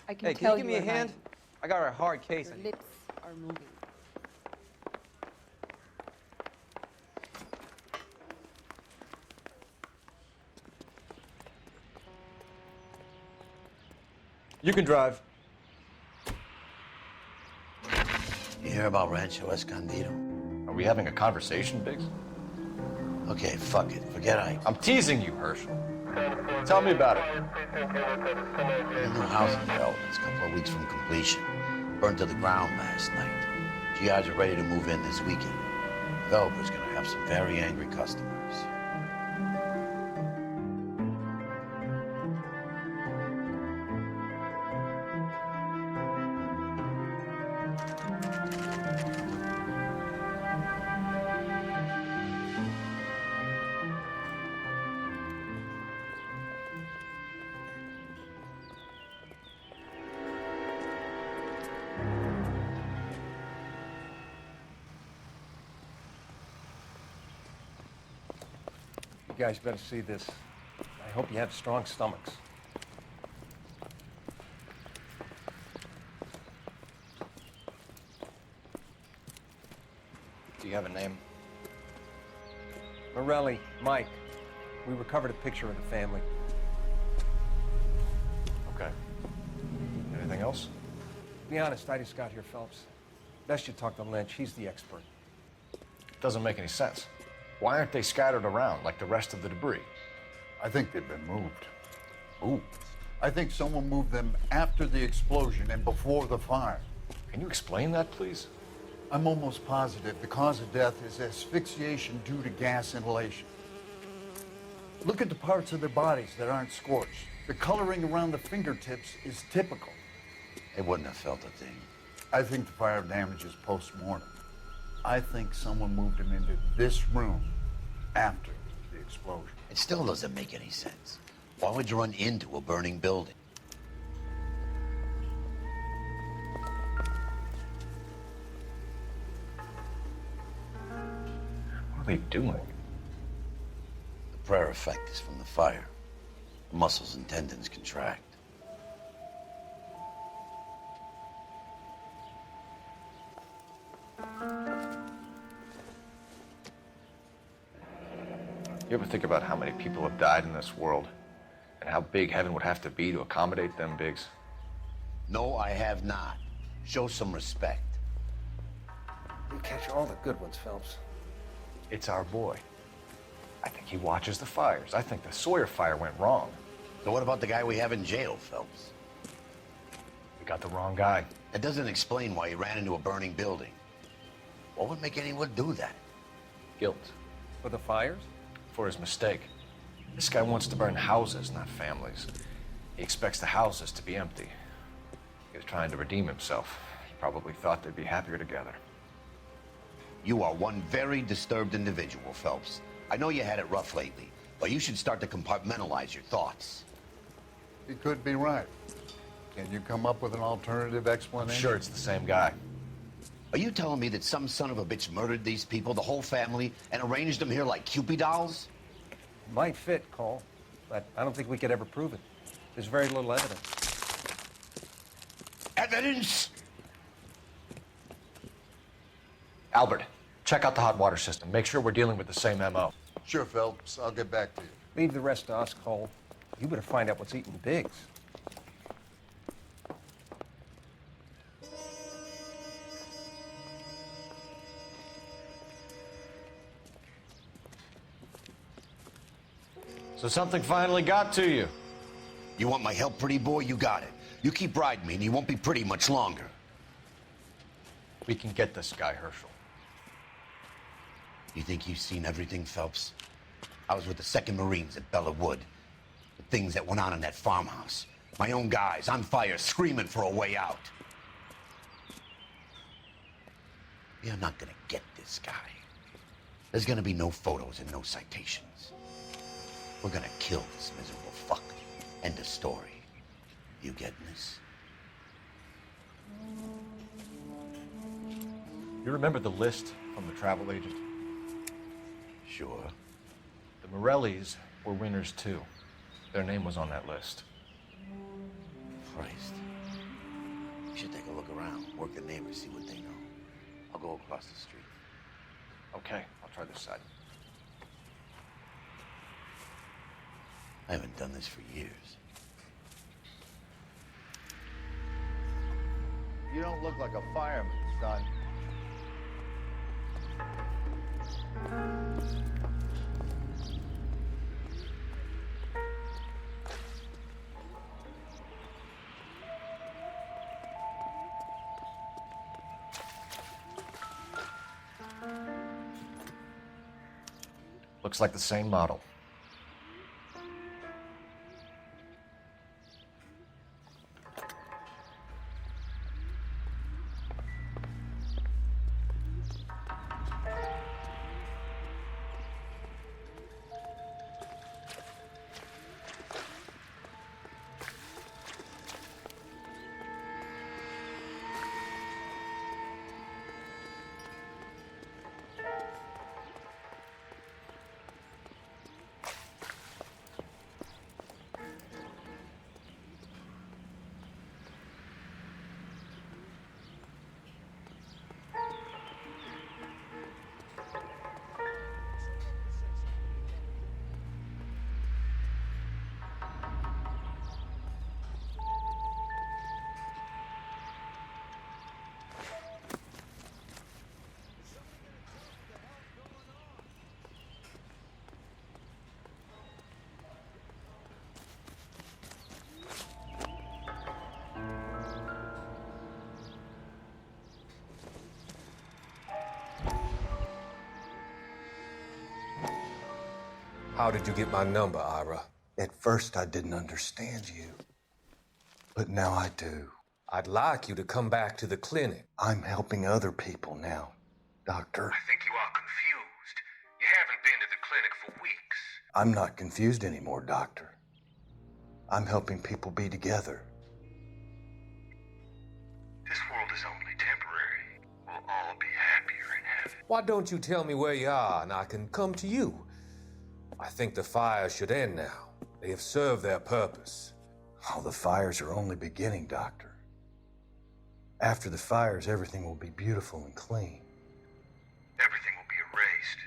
I can Hey, tell can you give me a hand? I got a hard case. Your lips are moving. You can drive. You hear about Rancho Escondido? Are we having a conversation, Biggs? Okay, fuck it. Forget Ike. I'm teasing you, Herschel. Tell me about it. The new housing development's a couple of weeks from completion. Burned to the ground last night. GIs are ready to move in this weekend. Developer's gonna have some very angry customers. You guys better see this. I hope you have strong stomachs. Do you have a name? Morelli, Mike. We recovered a picture of the family. Okay. Anything else? To be honest, I just got here, Phelps. Best you talk to Lynch. He's the expert. Doesn't make any sense. Why aren't they scattered around like the rest of the debris? I think they've been moved. Ooh. I think someone moved them after the explosion and before the fire. Can you explain that, please? I'm almost positive the cause of death is asphyxiation due to gas inhalation. Look at the parts of their bodies that aren't scorched. The coloring around the fingertips is typical. They wouldn't have felt a thing. I think the fire damage is post-mortem. I think someone moved him into this room after the explosion. It still doesn't make any sense. Why would you run into a burning building? What are they doing? The prayer effect is from the fire. The muscles and tendons contract. You ever think about how many people have died in this world and how big heaven would have to be to accommodate them, Biggs? No, I have not. Show some respect. You catch all the good ones, Phelps. It's our boy. I think he watches the fires. I think the Sawyer fire went wrong. So what about the guy we have in jail, Phelps? We got the wrong guy. That doesn't explain why he ran into a burning building. What would make anyone do that? Guilt. For the fires? For his mistake. This guy wants to burn houses, not families. He expects the houses to be empty. He was trying to redeem himself. He probably thought they'd be happier together. You are one very disturbed individual, Phelps. I know you had it rough lately, but you should start to compartmentalize your thoughts. He could be right. Can you come up with an alternative I'm explanation? sure it's the same guy. Are you telling me that some son of a bitch murdered these people, the whole family, and arranged them here like Cupid dolls? Might fit, Cole, but I don't think we could ever prove it. There's very little evidence. Evidence? Albert, check out the hot water system. Make sure we're dealing with the same MO. Sure, Phelps. I'll get back to you. Leave the rest to us, Cole. You better find out what's eating Biggs. So something finally got to you. You want my help, pretty boy? You got it. You keep riding me and you won't be pretty much longer. We can get this guy, Herschel. You think you've seen everything, Phelps? I was with the 2nd Marines at Bella Wood. The things that went on in that farmhouse. My own guys on fire, screaming for a way out. You're not gonna get this guy. There's gonna be no photos and no citations. We're gonna kill this miserable fuck. End of story. You getting this? You remember the list from the travel agent? Sure. The Morellis were winners too. Their name was on that list. Christ. You should take a look around, work the neighbors, see what they know. I'll go across the street. Okay, I'll try this side. I haven't done this for years. You don't look like a fireman, son. Looks like the same model. How did you get my number, Ira? At first, I didn't understand you, but now I do. I'd like you to come back to the clinic. I'm helping other people now, Doctor. I think you are confused. You haven't been to the clinic for weeks. I'm not confused anymore, Doctor. I'm helping people be together. This world is only temporary. We'll all be happier in heaven. Why don't you tell me where you are and I can come to you? I think the fire should end now. They have served their purpose. Oh, the fires are only beginning, Doctor. After the fires, everything will be beautiful and clean. Everything will be erased.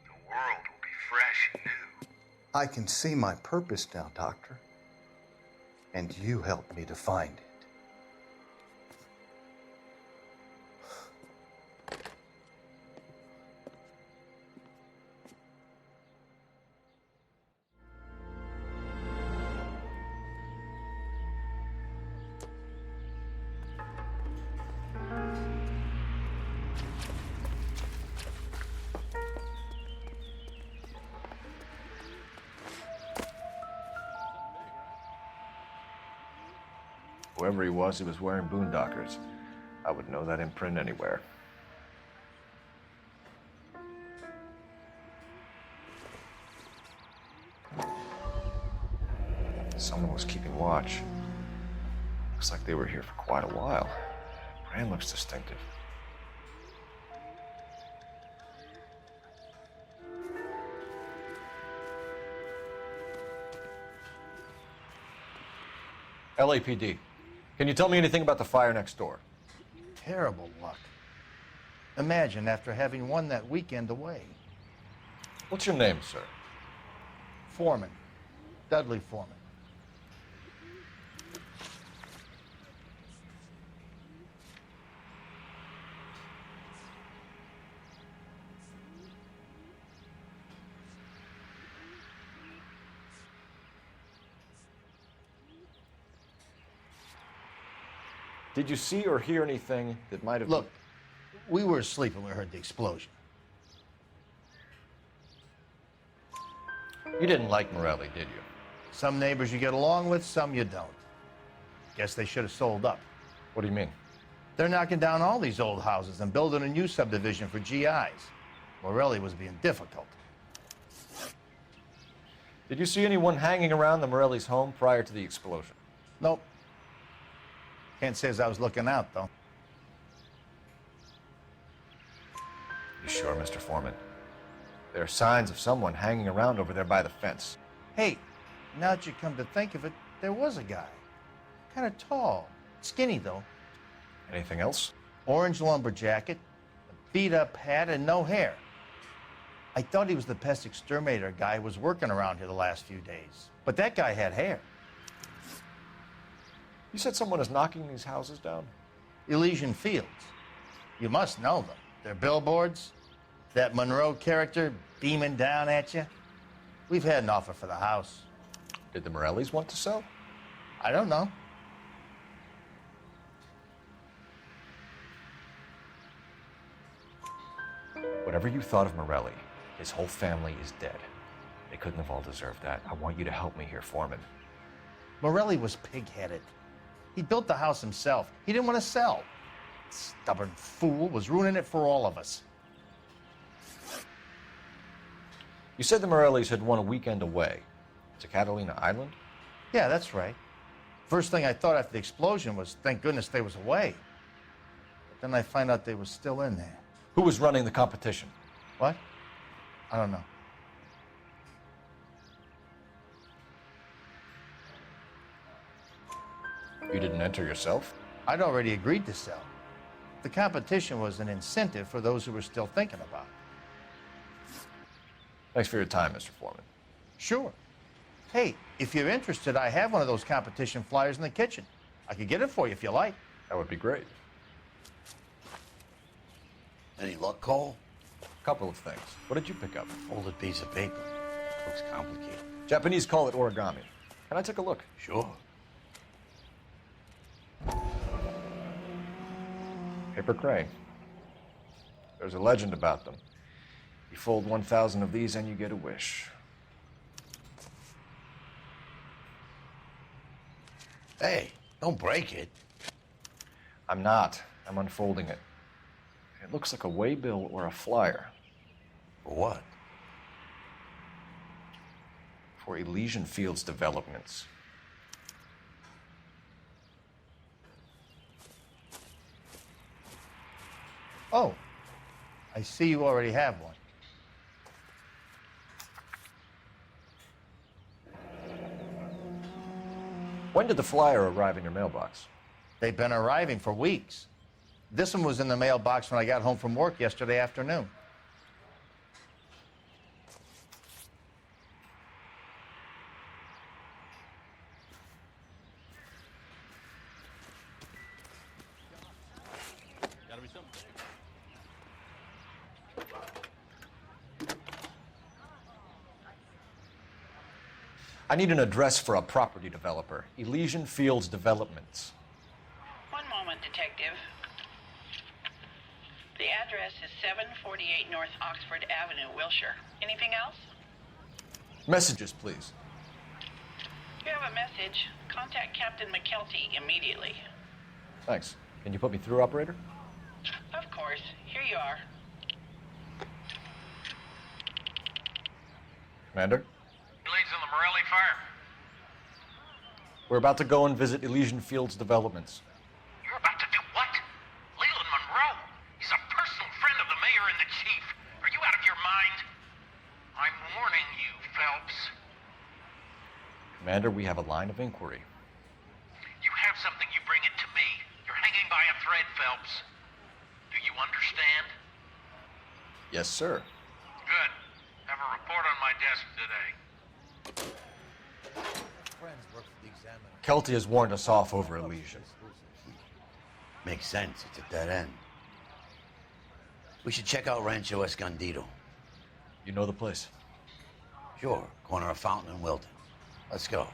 The world will be fresh and new. I can see my purpose now, Doctor. And you helped me to find it. Whoever he was wearing boondockers. I would know that imprint anywhere. Someone was keeping watch. Looks like they were here for quite a while. Brand looks distinctive. LAPD. Can you tell me anything about the fire next door? Terrible luck. Imagine after having won that weekend away. What's your name, sir? Foreman. Dudley Foreman. Did you see or hear anything that might have... Look, we were asleep when we heard the explosion. You didn't like Morelli, did you? Some neighbors you get along with, some you don't. Guess they should have sold up. What do you mean? They're knocking down all these old houses and building a new subdivision for GIs. Morelli was being difficult. Did you see anyone hanging around the Morelli's home prior to the explosion? Nope. Can't say as I was looking out, though. You sure, Mr. Foreman? There are signs of someone hanging around over there by the fence. Hey, now that you come to think of it, there was a guy. Kind of tall. Skinny, though. Anything else? Orange lumber jacket, a beat-up hat, and no hair. I thought he was the pest exterminator guy who was working around here the last few days. But that guy had hair. You said someone is knocking these houses down? Elysian Fields. You must know them. They're billboards. That Monroe character beaming down at you. We've had an offer for the house. Did the Morellis want to sell? I don't know. Whatever you thought of Morelli, his whole family is dead. They couldn't have all deserved that. I want you to help me here, Foreman. Morelli was pig-headed. He built the house himself. He didn't want to sell. Stubborn fool was ruining it for all of us. You said the Morellis had won a weekend away to Catalina Island? Yeah, that's right. First thing I thought after the explosion was, thank goodness they was away. But then I find out they was still in there. Who was running the competition? What? I don't know. You didn't enter yourself? I'd already agreed to sell. The competition was an incentive for those who were still thinking about it. Thanks for your time, Mr. Foreman. Sure. Hey, if you're interested, I have one of those competition flyers in the kitchen. I could get it for you if you like. That would be great. Any luck, Cole? Couple of things. What did you pick up? Folded piece of paper. Looks complicated. Japanese call it origami. Can I take a look? Sure. Paper crane. There's a legend about them. You fold 1,000 of these and you get a wish. Hey, don't break it. I'm not. I'm unfolding it. It looks like a waybill or a flyer. For what? For Elysian Fields developments. Oh, I see you already have one. When did the flyer arrive in your mailbox? They've been arriving for weeks. This one was in the mailbox when I got home from work yesterday afternoon. I need an address for a property developer. Elysian Fields Developments. One moment, Detective. The address is 748 North Oxford Avenue, Wilshire. Anything else? Messages, please. You have a message. Contact Captain McKelty immediately. Thanks. Can you put me through, operator? Of course. Here you are. Commander? Leads in the Morelli fire. We're about to go and visit Elysian Fields Developments. You're about to do what? Leland Monroe. He's a personal friend of the mayor and the chief. Are you out of your mind? I'm warning you, Phelps. Commander, we have a line of inquiry. You have something, you bring it to me. You're hanging by a thread, Phelps. Do you understand? Yes, sir. Good. Have a report on my desk today. Kelty has warned us off over Elysian. Makes sense. It's a dead end. We should check out Rancho Escondido. You know the place? Sure. Corner of Fountain and Wilton. Let's go.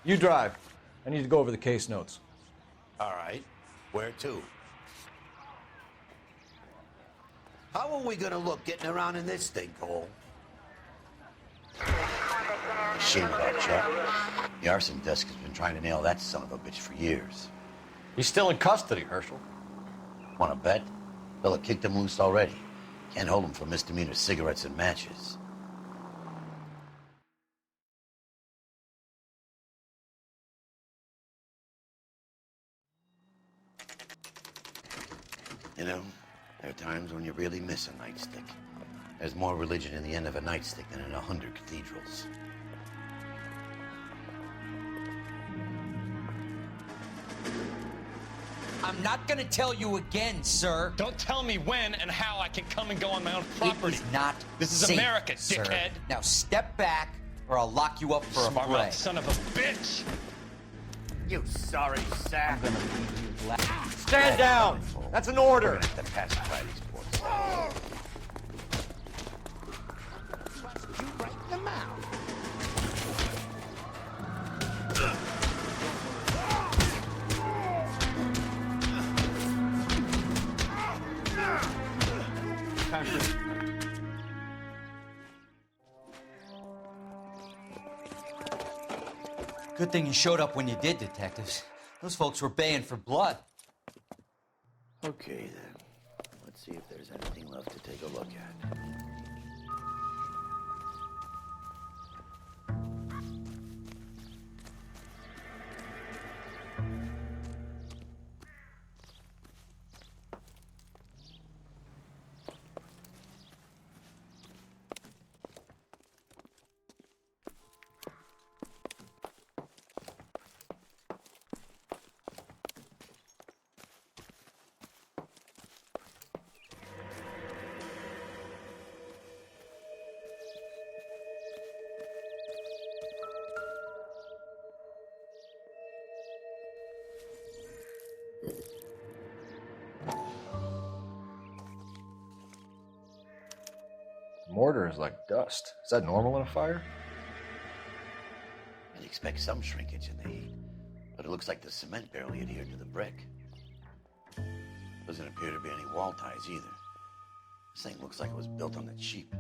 You drive. I need to go over the case notes. All right. Where to? How are we gonna look getting around in this thing, Cole? Shame about Chuck. The arson desk has been trying to nail that son of a bitch for years. He's still in custody, Herschel. Wanna bet? Fella kicked him loose already. Can't hold him for misdemeanor cigarettes and matches. You know, there are times when you really miss a nightstick. There's more religion in the end of a nightstick than in 100 cathedrals. I'm not gonna tell you again, sir. Don't tell me when and how I can come and go on my own property. It is not This is safe, America, sir. dickhead. Now step back, or I'll lock you up for Smart a fray. mouth son of a bitch. You sorry sack. I'm gonna leave you black. Stand down! That's an order! We're gonna have to pacify these boys. You right in the mouth. Good thing you showed up when you did, detectives. Those folks were baying for blood. Okay, then. Let's see if there's anything left to take a look at. Mortar is like dust. Is that normal in a fire? I'd expect some shrinkage in the heat, but it looks like the cement barely adhered to the brick. Doesn't appear to be any wall ties either. This thing looks like it was built on the cheap.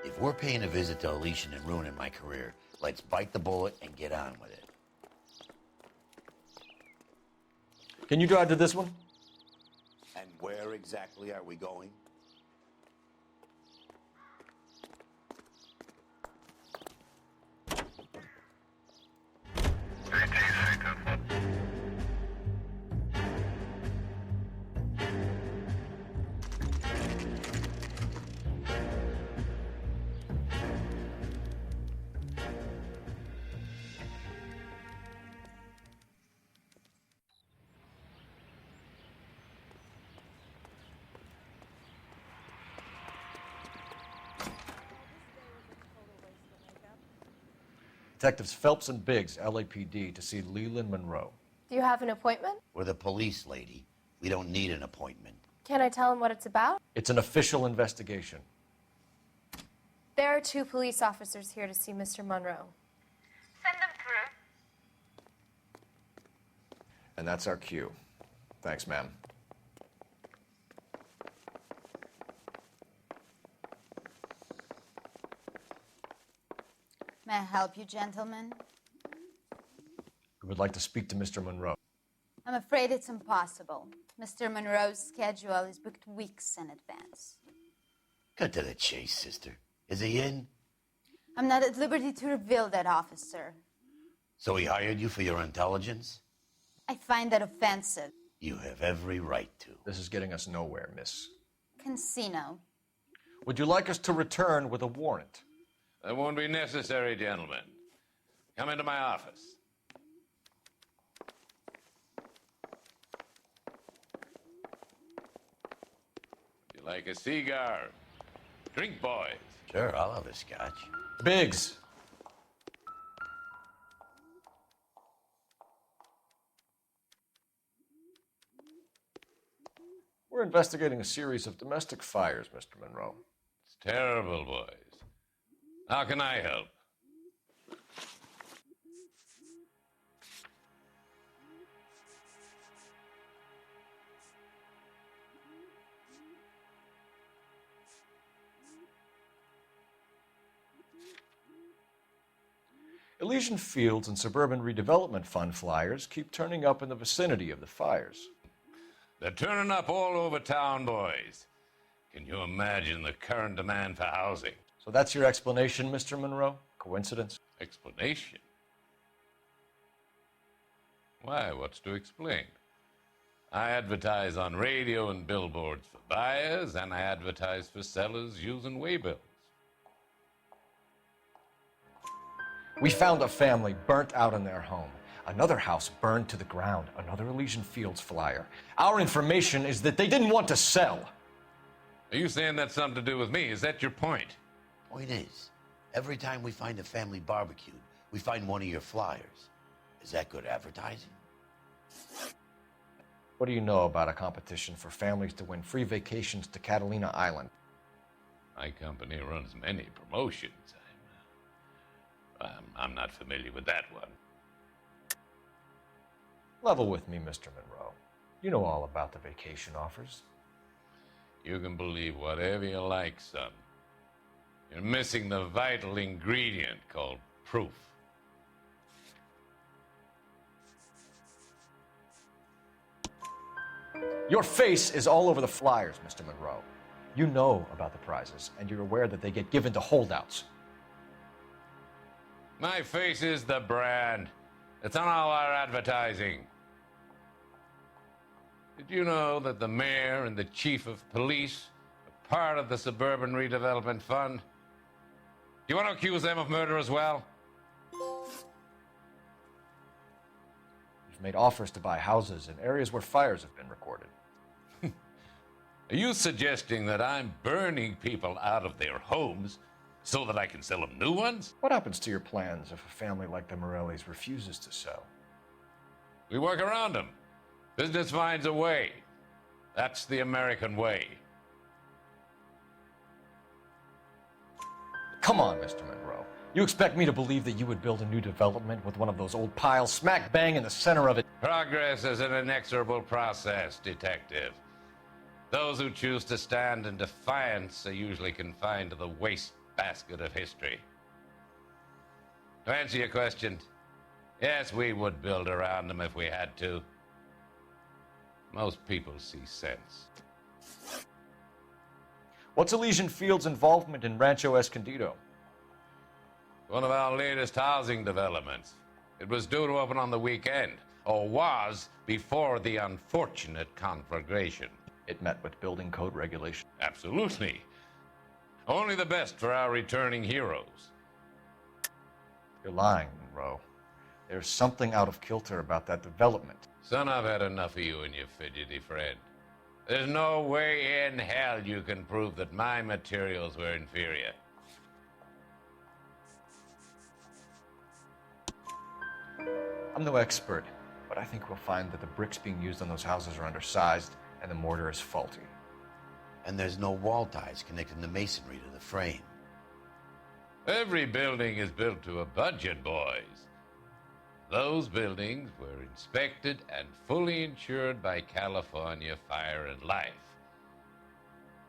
If we're paying a visit to Elysian and ruining my career, let's bite the bullet and get on with it. Can you drive to this one? And where exactly are we going? Detectives Phelps and Biggs, LAPD, to see Leland Monroe. Do you have an appointment? We're the police, lady. We don't need an appointment. Can I tell him what it's about? It's an official investigation. There are 2 police officers here to see Mr. Monroe. Send them through. And that's our cue. Thanks, ma'am. May I help you, gentlemen? We would like to speak to Mr. Monroe. I'm afraid it's impossible. Mr. Monroe's schedule is booked weeks in advance. Cut to the chase, sister. Is he in? I'm not at liberty to reveal that, officer. So he hired you for your intelligence? I find that offensive. You have every right to. This is getting us nowhere, miss. Casino. Would you like us to return with a warrant? That won't be necessary, gentlemen. Come into my office. Would you like a cigar? Drink, boys. Sure, I'll have a scotch. Biggs! We're investigating a series of domestic fires, Mr. Monroe. It's terrible, boys. How can I help? Elysian Fields and Suburban Redevelopment Fund flyers keep turning up in the vicinity of the fires. They're turning up all over town, boys. Can you imagine the current demand for housing? So that's your explanation, Mr. Monroe? Coincidence? Explanation? Why, what's to explain? I advertise on radio and billboards for buyers, and I advertise for sellers using waybills. We found a family burnt out in their home. Another house burned to the ground. Another Elysian Fields flyer. Our information is that they didn't want to sell. Are you saying that's something to do with me? Is that your point? Point is, every time we find a family barbecued, we find one of your flyers. Is that good advertising? What do you know about a competition for families to win free vacations to Catalina Island? My company runs many promotions. I'm not familiar with that one. Level with me, Mr. Monroe. You know all about the vacation offers. You can believe whatever you like, son. You're missing the vital ingredient called proof. Your face is all over the flyers, Mr. Monroe. You know about the prizes, and you're aware that they get given to holdouts. My face is the brand. It's on all our advertising. Did you know that the mayor and the chief of police are part of the Suburban Redevelopment Fund? Do you want to accuse them of murder as well? You've made offers to buy houses in areas where fires have been recorded. Are you suggesting that I'm burning people out of their homes so that I can sell them new ones? What happens to your plans if a family like the Morellis refuses to sell? We work around them. Business finds a way. That's the American way. Come on, Mr. Monroe. You expect me to believe that you would build a new development with one of those old piles smack bang in the center of it? Progress is an inexorable process, detective. Those who choose to stand in defiance are usually confined to the wastebasket of history. To answer your question, yes, we would build around them if we had to. Most people see sense. What's Elysian Fields' involvement in Rancho Escondido? One of our latest housing developments. It was due to open on the weekend, or was before the unfortunate conflagration. It met with building code regulations. Absolutely. Only the best for our returning heroes. You're lying, Monroe. There's something out of kilter about that development. Son, I've had enough of you and your fidgety friend. There's no way in hell you can prove that my materials were inferior. I'm no expert, but I think we'll find that the bricks being used on those houses are undersized and the mortar is faulty. And there's no wall ties connecting the masonry to the frame. Every building is built to a budget, boys. Those buildings were inspected and fully insured by California Fire and Life.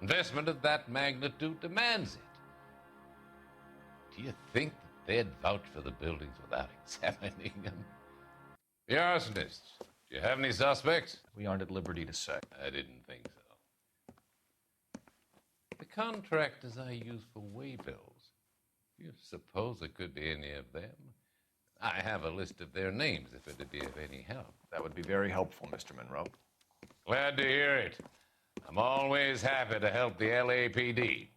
Investment of that magnitude demands it. Do you think that they'd vouch for the buildings without examining them? The arsonists, do you have any suspects? We aren't at liberty to say. I didn't think so. The contractors I use for waybills, do you suppose it could be any of them? I have a list of their names if it'd be of any help. That would be very helpful, Mr. Monroe. Glad to hear it. I'm always happy to help the LAPD.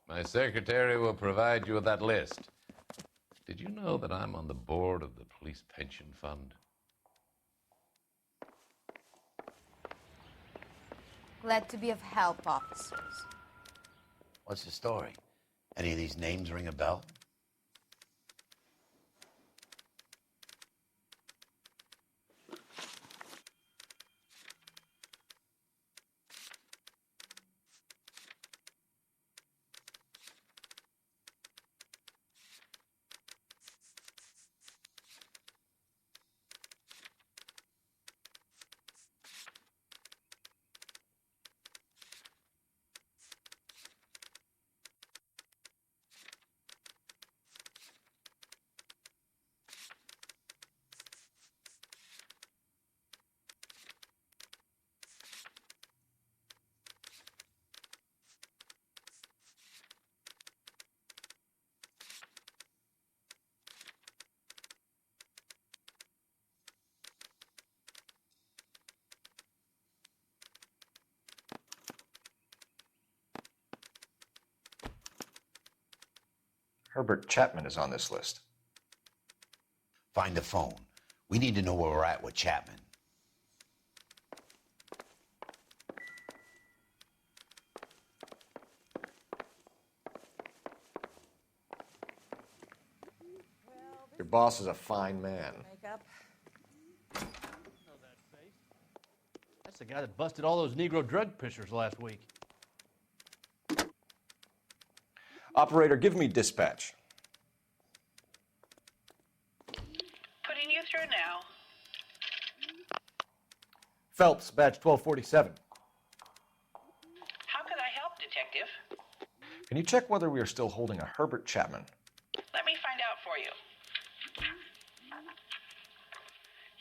My secretary will provide you with that list. Did you know that I'm on the board of the Police Pension Fund? Glad to be of help, officers. What's the story? Any of these names ring a bell? Herbert Chapman is on this list. Find the phone. We need to know where we're at with Chapman. Your boss is a fine man. That's the guy that busted all those Negro drug pushers last week. Operator, give me dispatch. Putting you through now. Phelps, badge 1247. How could I help, Detective? Can you check whether we are still holding a Herbert Chapman? Let me find out for you.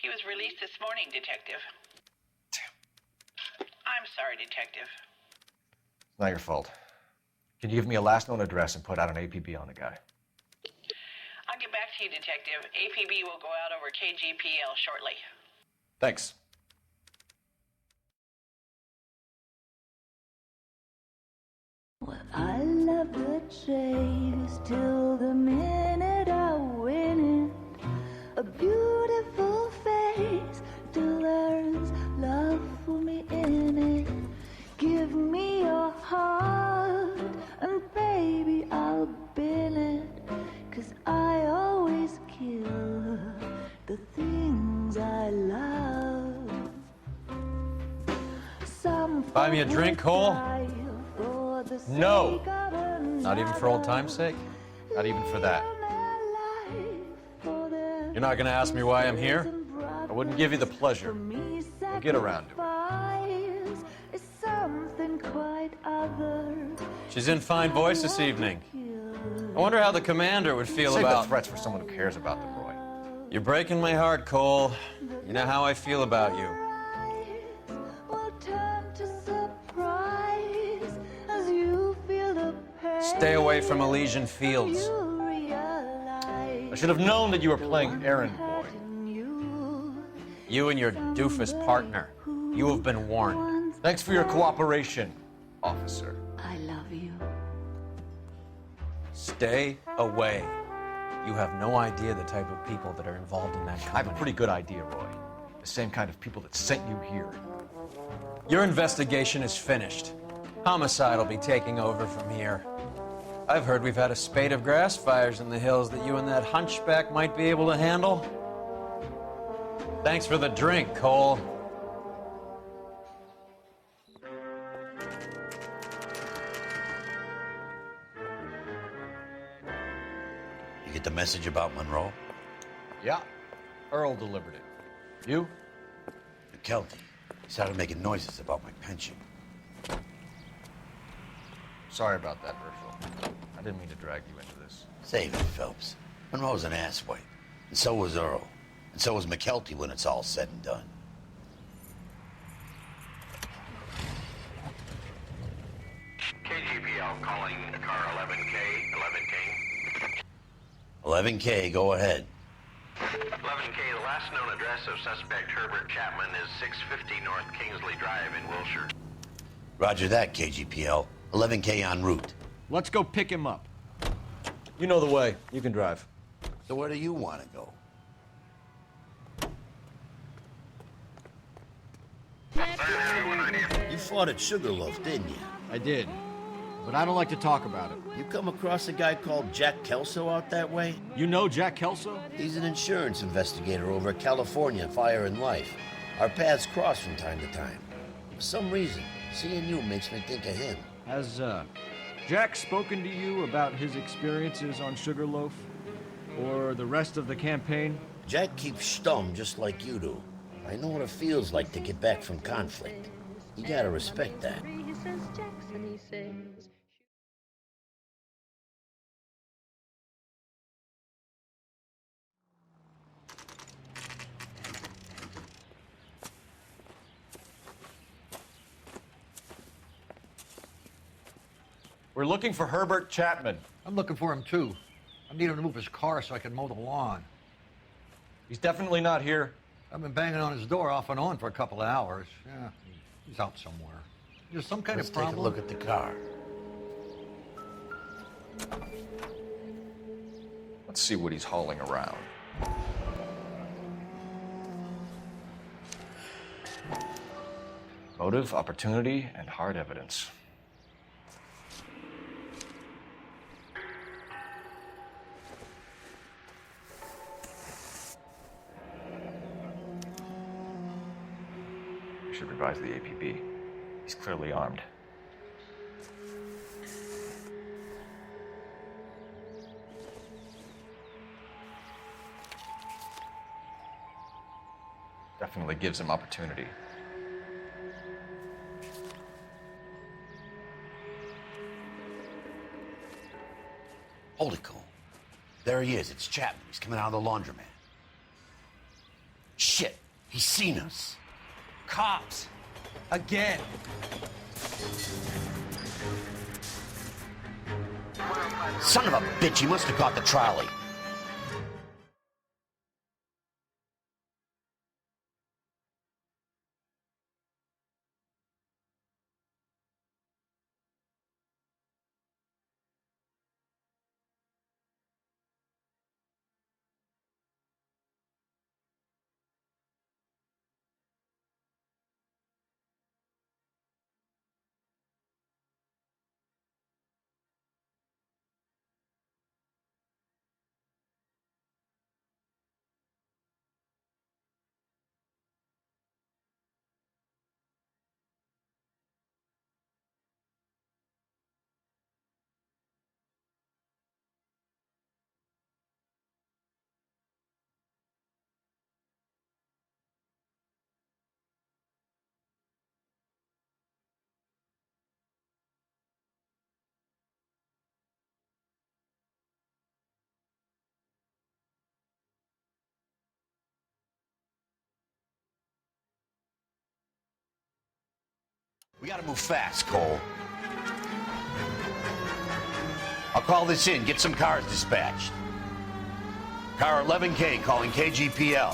He was released this morning, Detective. I'm sorry, Detective. It's not your fault. Can you give me a last known address and put out an APB on the guy? I'll get back to you, Detective. APB will go out over KGPL shortly. Thanks. Well, I love the chase till the minute I win it. A beautiful face till there's love for me in it. Give me your heart and baby I'll bill it. 'Cause I always kill the things I love. Some Buy me a drink, Cole? No. Not even for old time's sake? Not even for that. You're not gonna ask me why I'm here? I wouldn't give you the pleasure. We'll get around to it. She's in fine voice this evening. I wonder how the commander would feel Save about... the threats for someone who cares about them, Roy. You're breaking my heart, Cole. You know how I feel about you. Stay away from Elysian Fields. I should have known that you were playing errand boy. You and your doofus partner. You have been warned. Thanks for your cooperation, officer. I love you. Stay away. You have no idea the type of people that are involved in that company. I have a pretty good idea, Roy. The same kind of people that sent you here. Your investigation is finished. Homicide will be taking over from here. I've heard we've had a spate of grass fires in the hills that you and that hunchback might be able to handle. Thanks for the drink, Cole. You get the message about Monroe? Yeah. Earl delivered it. You? McKelty. He started making noises about my pension. Sorry about that, Herschel. I didn't mean to drag you into this. Save it, Phelps. Monroe's an asswipe. And so was Earl. And so was McKelty when it's all said and done. KGPL calling car 11K, 11K. 11K, go ahead. 11K, the last known address of suspect Herbert Chapman is 650 North Kingsley Drive in Wilshire. Roger that, KGPL. 11K en route. Let's go pick him up. You know the way. You can drive. So where do you want to go? You fought at Sugarloaf, didn't you? I did, but I don't like to talk about it. You come across a guy called Jack Kelso out that way? You know Jack Kelso? He's an insurance investigator over at California Fire and Life. Our paths cross from time to time. For some reason, seeing you makes me think of him. Has, Jack spoken to you about his experiences on Sugarloaf? Or the rest of the campaign? Jack keeps stum just like you do. I know what it feels like to get back from conflict. You gotta respect that. We're looking for Herbert Chapman. I'm looking for him too. I need him to move his car so I can mow the lawn. He's definitely not here. I've been banging on his door off and on for a couple of hours. Yeah, he's out somewhere. There's some kind Let's of problem. take a look at the car. Let's see what he's hauling around. Motive, opportunity, and hard evidence. We should revise the APB. He's clearly armed. Definitely gives him opportunity. Hold it, Cole. There he is. It's Chapman. He's coming out of the laundromat. Shit. He's seen us. Cops. Again. Son of a bitch. He must have caught the trolley. We gotta move fast, Cole. I'll call this in. Get some cars dispatched. Car 11K calling KGPL.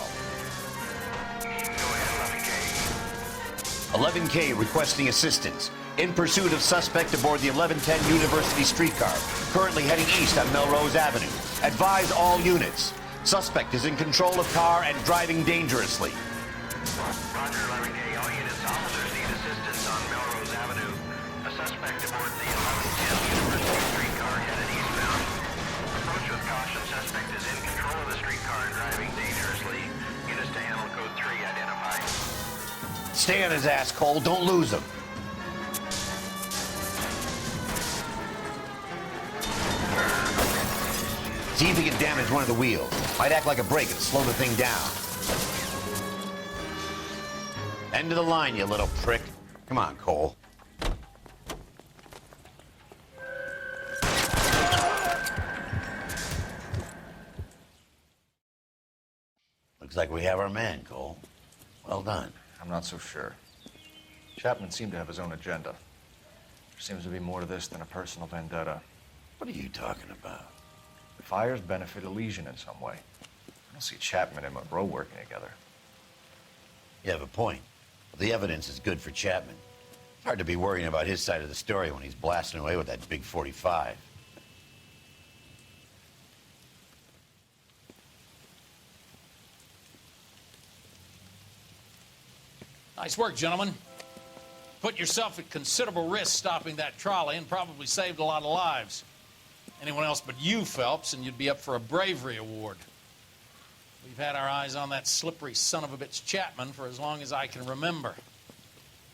11K requesting assistance. In pursuit of suspect aboard the 1110 University streetcar. Currently heading east on Melrose Avenue. Advise all units. Suspect is in control of car and driving dangerously. Roger, 11K. All units, officers need assistance on Melrose Avenue. A suspect aboard the 1110 University streetcar headed eastbound. Approach with caution. Suspect is in control of the streetcar and driving dangerously. Units to handle code 3 identified. Stay on his ass, Cole. Don't lose him. See if he can damage one of the wheels. Might act like a brake and slow the thing down. End of the line, you little prick. Come on, Cole. Looks like we have our man, Cole. Well done. I'm not so sure. Chapman seemed to have his own agenda. There seems to be more to this than a personal vendetta. What are you talking about? The fires benefit Elysian in some way. I don't see Chapman and Monroe working together. You have a point. The evidence is good for Chapman. It's hard to be worrying about his side of the story when he's blasting away with that big 45. Nice work, gentlemen. Put yourself at considerable risk stopping that trolley and probably saved a lot of lives. Anyone else but you, Phelps, and you'd be up for a bravery award. We've had our eyes on that slippery son of a bitch Chapman for as long as I can remember.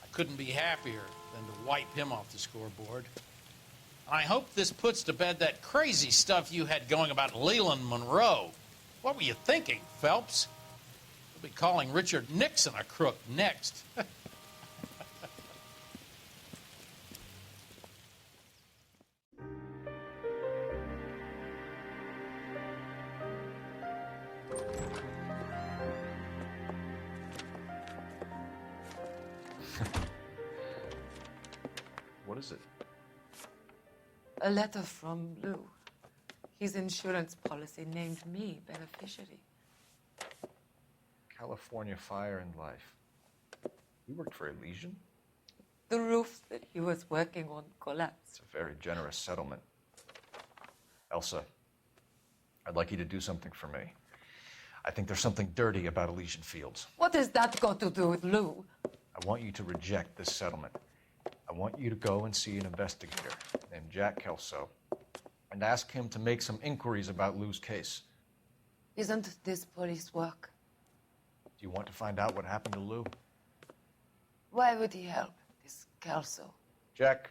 I couldn't be happier than to wipe him off the scoreboard. I hope this puts to bed that crazy stuff you had going about Leland Monroe. What were you thinking, Phelps? We'll be calling Richard Nixon a crook next. What is it? A letter from Lou. His insurance policy named me beneficiary. California Fire and Life. You worked for Elysian? The roof that he was working on collapsed. It's a very generous settlement. Elsa, I'd like you to do something for me. I think there's something dirty about Elysian Fields. What has that got to do with Lou? I want you to reject this settlement. I want you to go and see an investigator named Jack Kelso and ask him to make some inquiries about Lou's case. Isn't this police work? Do you want to find out what happened to Lou? Why would he help, this Kelso? Jack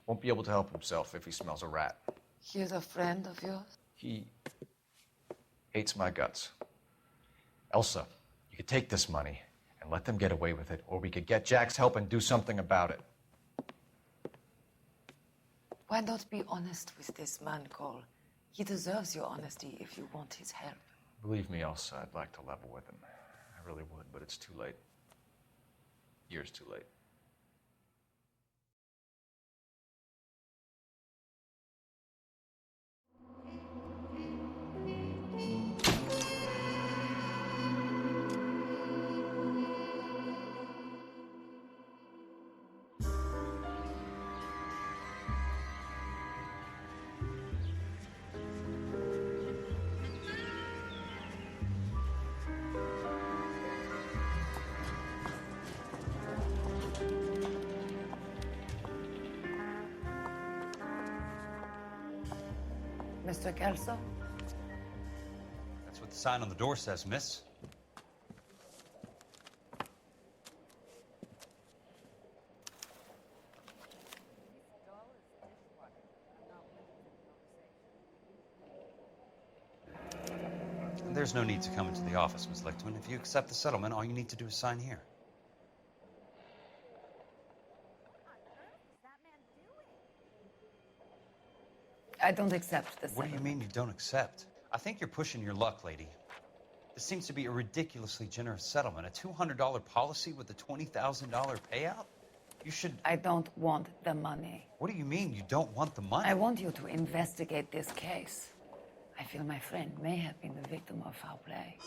won't be able to help himself if he smells a rat. He's a friend of yours? He hates my guts. Elsa, you could take this money and let them get away with it, or we could get Jack's help and do something about it. Why not be honest with this man, Cole? He deserves your honesty if you want his help. Believe me, Elsa, I'd like to level with him. I really would, but it's too late. Years too late. Mr. Kelso? That's what the sign on the door says, miss. There's no need to come into the office, Miss Lichtman. If you accept the settlement, all you need to do is sign here. I don't accept this. What do you mean you don't accept? I think you're pushing your luck, lady. This seems to be a ridiculously generous settlement. A $200 policy with a $20,000 payout? You should... I don't want the money. What do you mean you don't want the money? I want you to investigate this case. I feel my friend may have been the victim of foul play.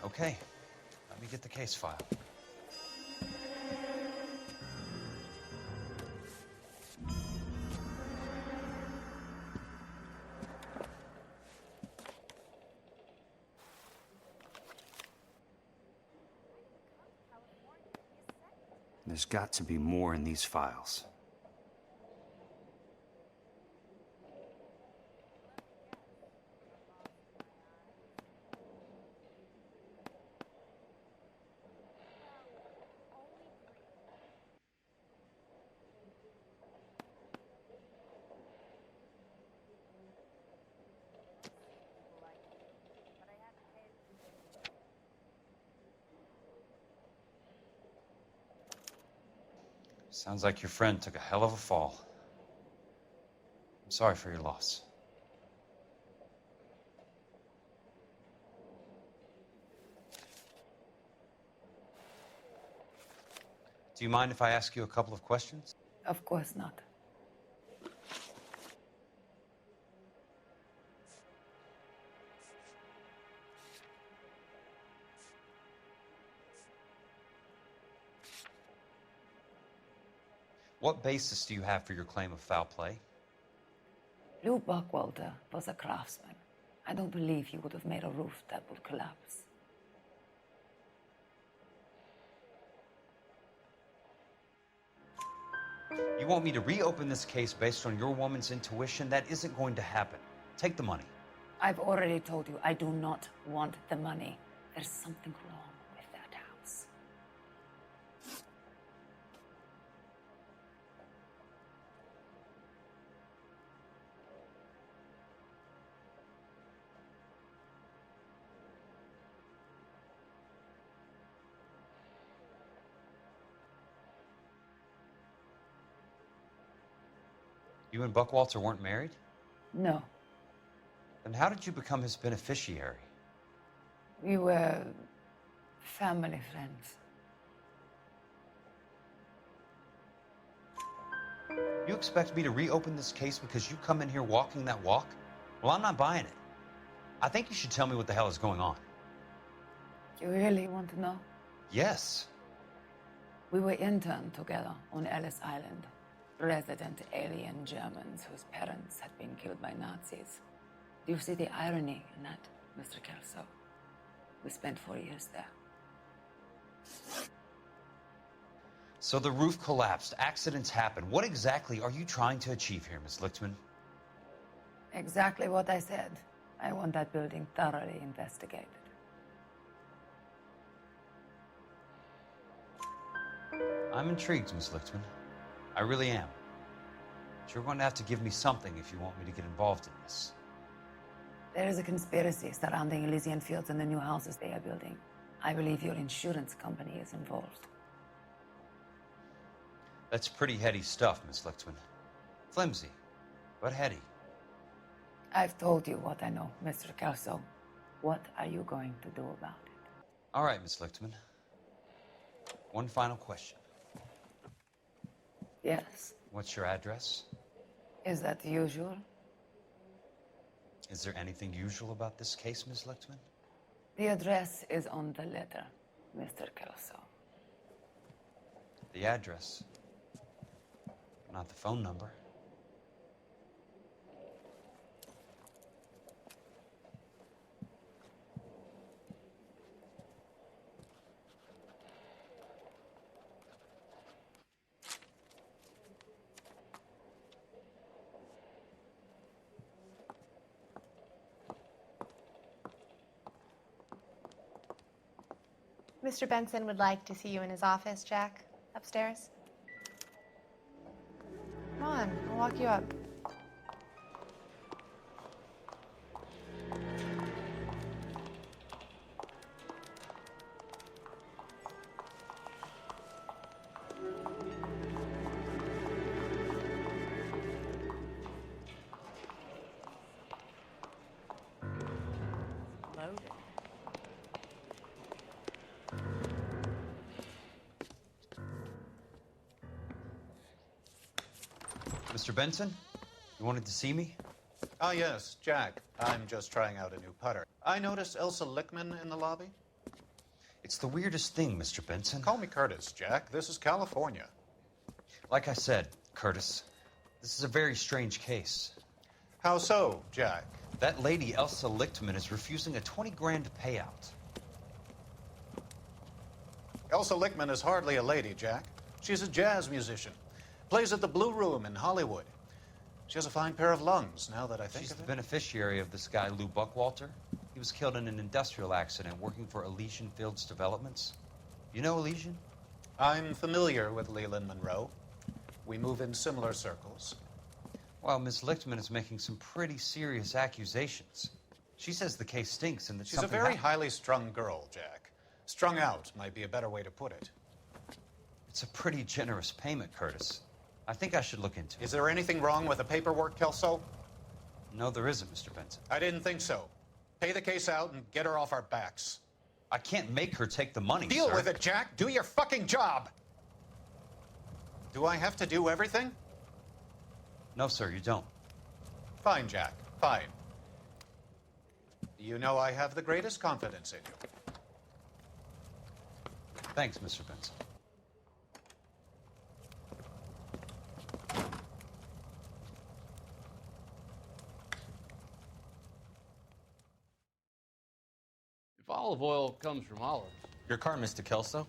Okay. Let me get the case file. There's got to be more in these files. Sounds like your friend took a hell of a fall. I'm sorry for your loss. Do you mind if I ask you a couple of questions? Of course not. What basis do you have for your claim of foul play? Lou Buckwalter was a craftsman. I don't believe he would have made a roof that would collapse. You want me to reopen this case based on your woman's intuition? That isn't going to happen. Take the money. I've already told you I do not want the money. There's something wrong with that house. You and Buckwalter weren't married? No. Then how did you become his beneficiary? We were family friends. You expect me to reopen this case because you come in here walking that walk? Well, I'm not buying it. I think you should tell me what the hell is going on. You really want to know? Yes. We were interned together on Ellis Island. resident alien Germans whose parents had been killed by Nazis. Do you see the irony in that, Mr. Kelso? We spent 4 years there. So the roof collapsed, accidents happen. What exactly are you trying to achieve here, Miss Lichtman? Exactly what I said. I want that building thoroughly investigated. I'm intrigued, Miss Lichtman. I really am. But you're going to have to give me something if you want me to get involved in this. There is a conspiracy surrounding Elysian Fields and the new houses they are building. I believe your insurance company is involved. That's pretty heady stuff, Miss Lichtman. Flimsy, but heady. I've told you what I know, Mr. Kelso. What are you going to do about it? All right, Miss Lichtman. One final question. Yes. What's your address? Is that usual? Is there anything usual about this case, Miss Lichtman? The address is on the letter, Mr. Kelso. The address, not the phone number. Mr. Benson would like to see you in his office, Jack. Upstairs. Come on, I'll walk you up. Loaded. Mr. Benson, you wanted to see me? Ah, yes, Jack. I'm just trying out a new putter. I noticed Elsa Lichtman in the lobby. It's the weirdest thing, Mr. Benson. Call me Curtis, Jack. This is California. Like I said, Curtis, this is a very strange case. How so, Jack? That lady, Elsa Lichtman, is refusing a 20 grand payout. Elsa Lichtman is hardly a lady, Jack. She's a jazz musician. Plays at the Blue Room in Hollywood. She has a fine pair of lungs, now that I think She's of the it. beneficiary of this guy, Lou Buckwalter. He was killed in an industrial accident working for Elysian Fields Developments. You know Elysian? I'm familiar with Leland Monroe. We move in similar circles. Well, Miss Lichtman is making some pretty serious accusations. She says the case stinks and that She's a something very highly strung girl, Jack. Strung out might be a better way to put it. It's a pretty generous payment, Curtis. I think I should look into it. Is there anything wrong with the paperwork, Kelso? No, there isn't, Mr. Benson. I didn't think so. Pay the case out and get her off our backs. I can't make her take the money, Deal sir. with it, Jack. Do your fucking job. Do I have to do everything? No, sir, you don't. Fine, Jack. Fine. You know I have the greatest confidence in you. Thanks, Mr. Benson. If olive oil comes from olives. Your car, Mr. Kelso.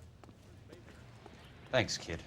Thanks, kid.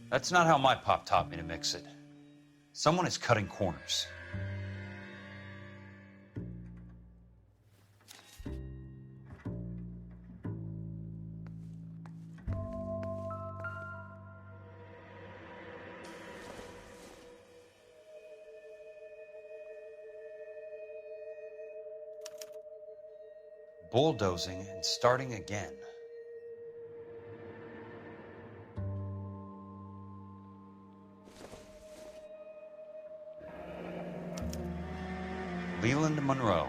That's not how my pop taught me to mix it. Someone is cutting corners. bulldozing and starting again. Leland Monroe,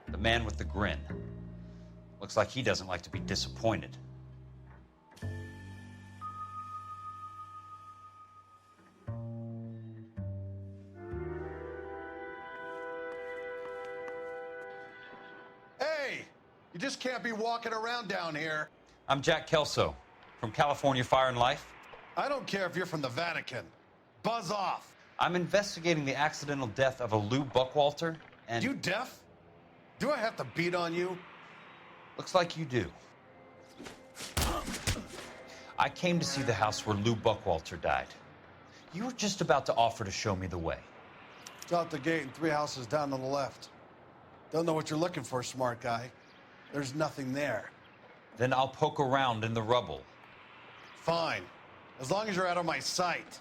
the man with the grin. Looks like he doesn't like to be disappointed. Hey, you just can't be walking around down here. I'm Jack Kelso from California Fire and Life. I don't care if you're from the Vatican. Buzz off. I'm investigating the accidental death of a Lou Buckwalter and... You deaf? Do I have to beat on you? Looks like you do. I came to see the house where Lou Buckwalter died. You were just about to offer to show me the way. It's out the gate and 3 houses down on the left. Don't know what you're looking for, smart guy. There's nothing there. Then I'll poke around in the rubble. Fine. As long as you're out of my sight.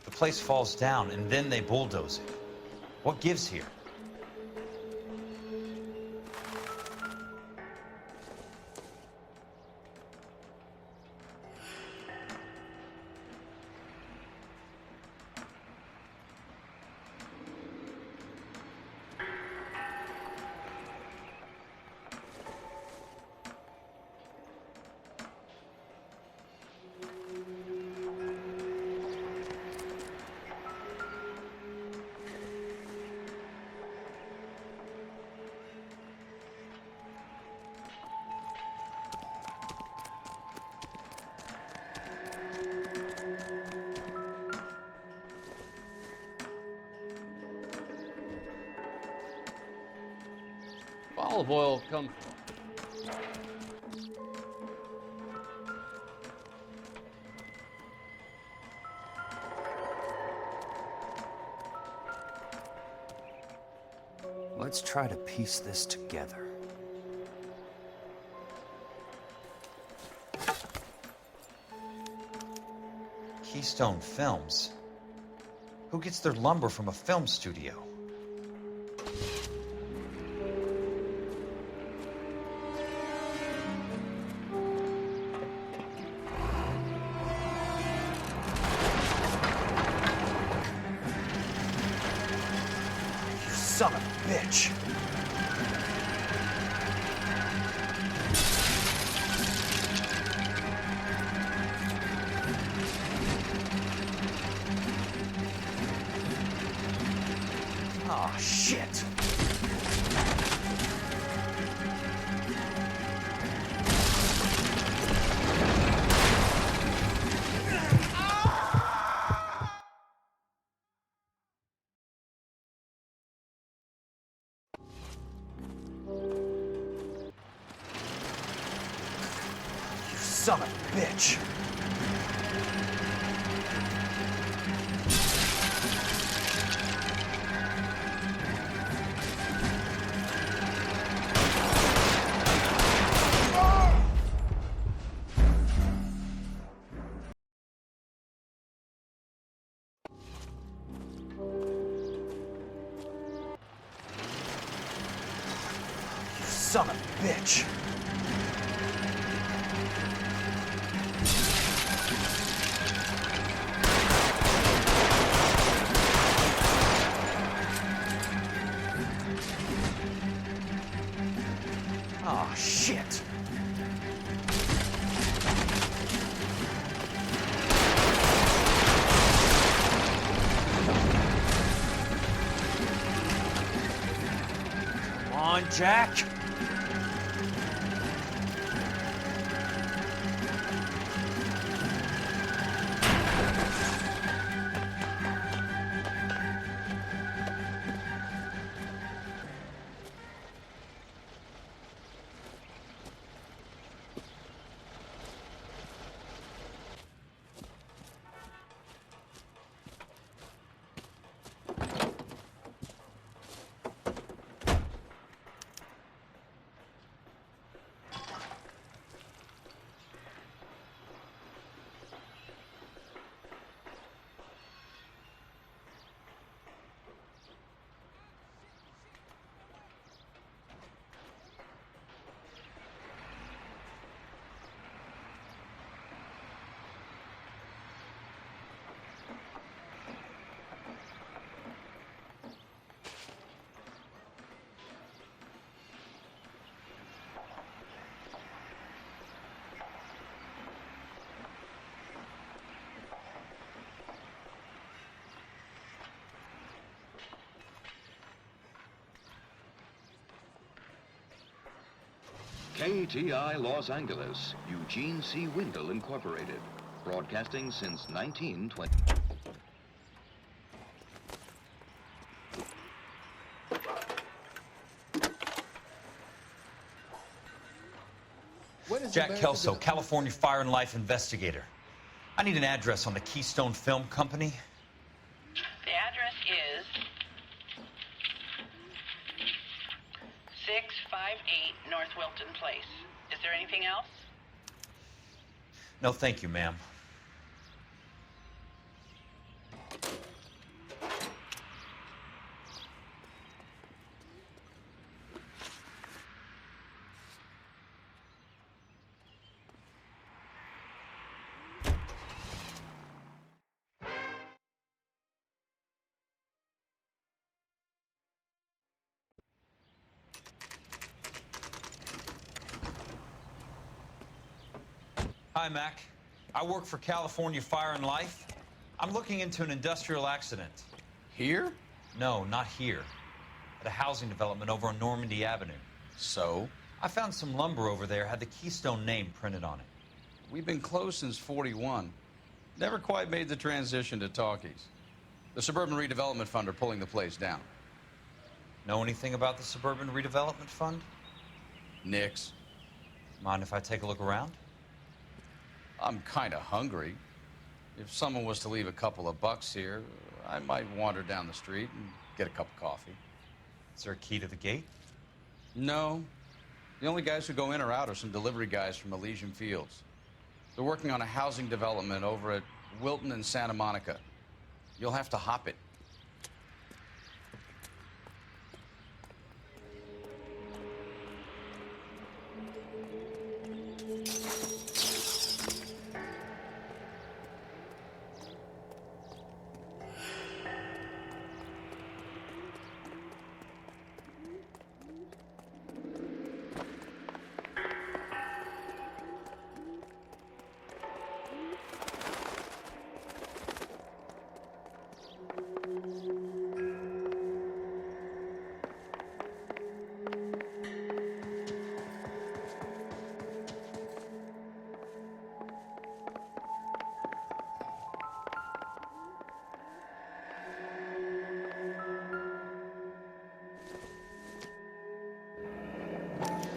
The place falls down and then they bulldoze it. What gives here? Olive oil comes. Let's try to piece this together. Keystone Films? Who gets their lumber from a film studio? Son of a bitch. Oh, shit. Son of a bitch. Son of a bitch. Oh, shit. Come on, Jack. KTI Los Angeles, Eugene C. Wendell Incorporated. Broadcasting since 1920. Jack Kelso, California Fire and Life investigator. I need an address on the Keystone Film Company. The address is 658 North Wilton Place. Is there anything else? No, thank you, ma'am. Hi, Mac. I work for California Fire and Life. I'm looking into an industrial accident. Here? No, not here. At a housing development over on Normandy Avenue. So? I found some lumber over there, had the Keystone name printed on it. We've been closed since '41. Never quite made the transition to talkies. The Suburban Redevelopment Fund are pulling the place down. Know anything about the Suburban Redevelopment Fund? Nix. Mind if I take a look around? I'm kind of hungry. If someone was to leave a couple of bucks here, I might wander down the street and get a cup of coffee. Is there a key to the gate? No. The only guys who go in or out are some delivery guys from Elysian Fields. They're working on a housing development over at Wilton and Santa Monica. You'll have to hop it.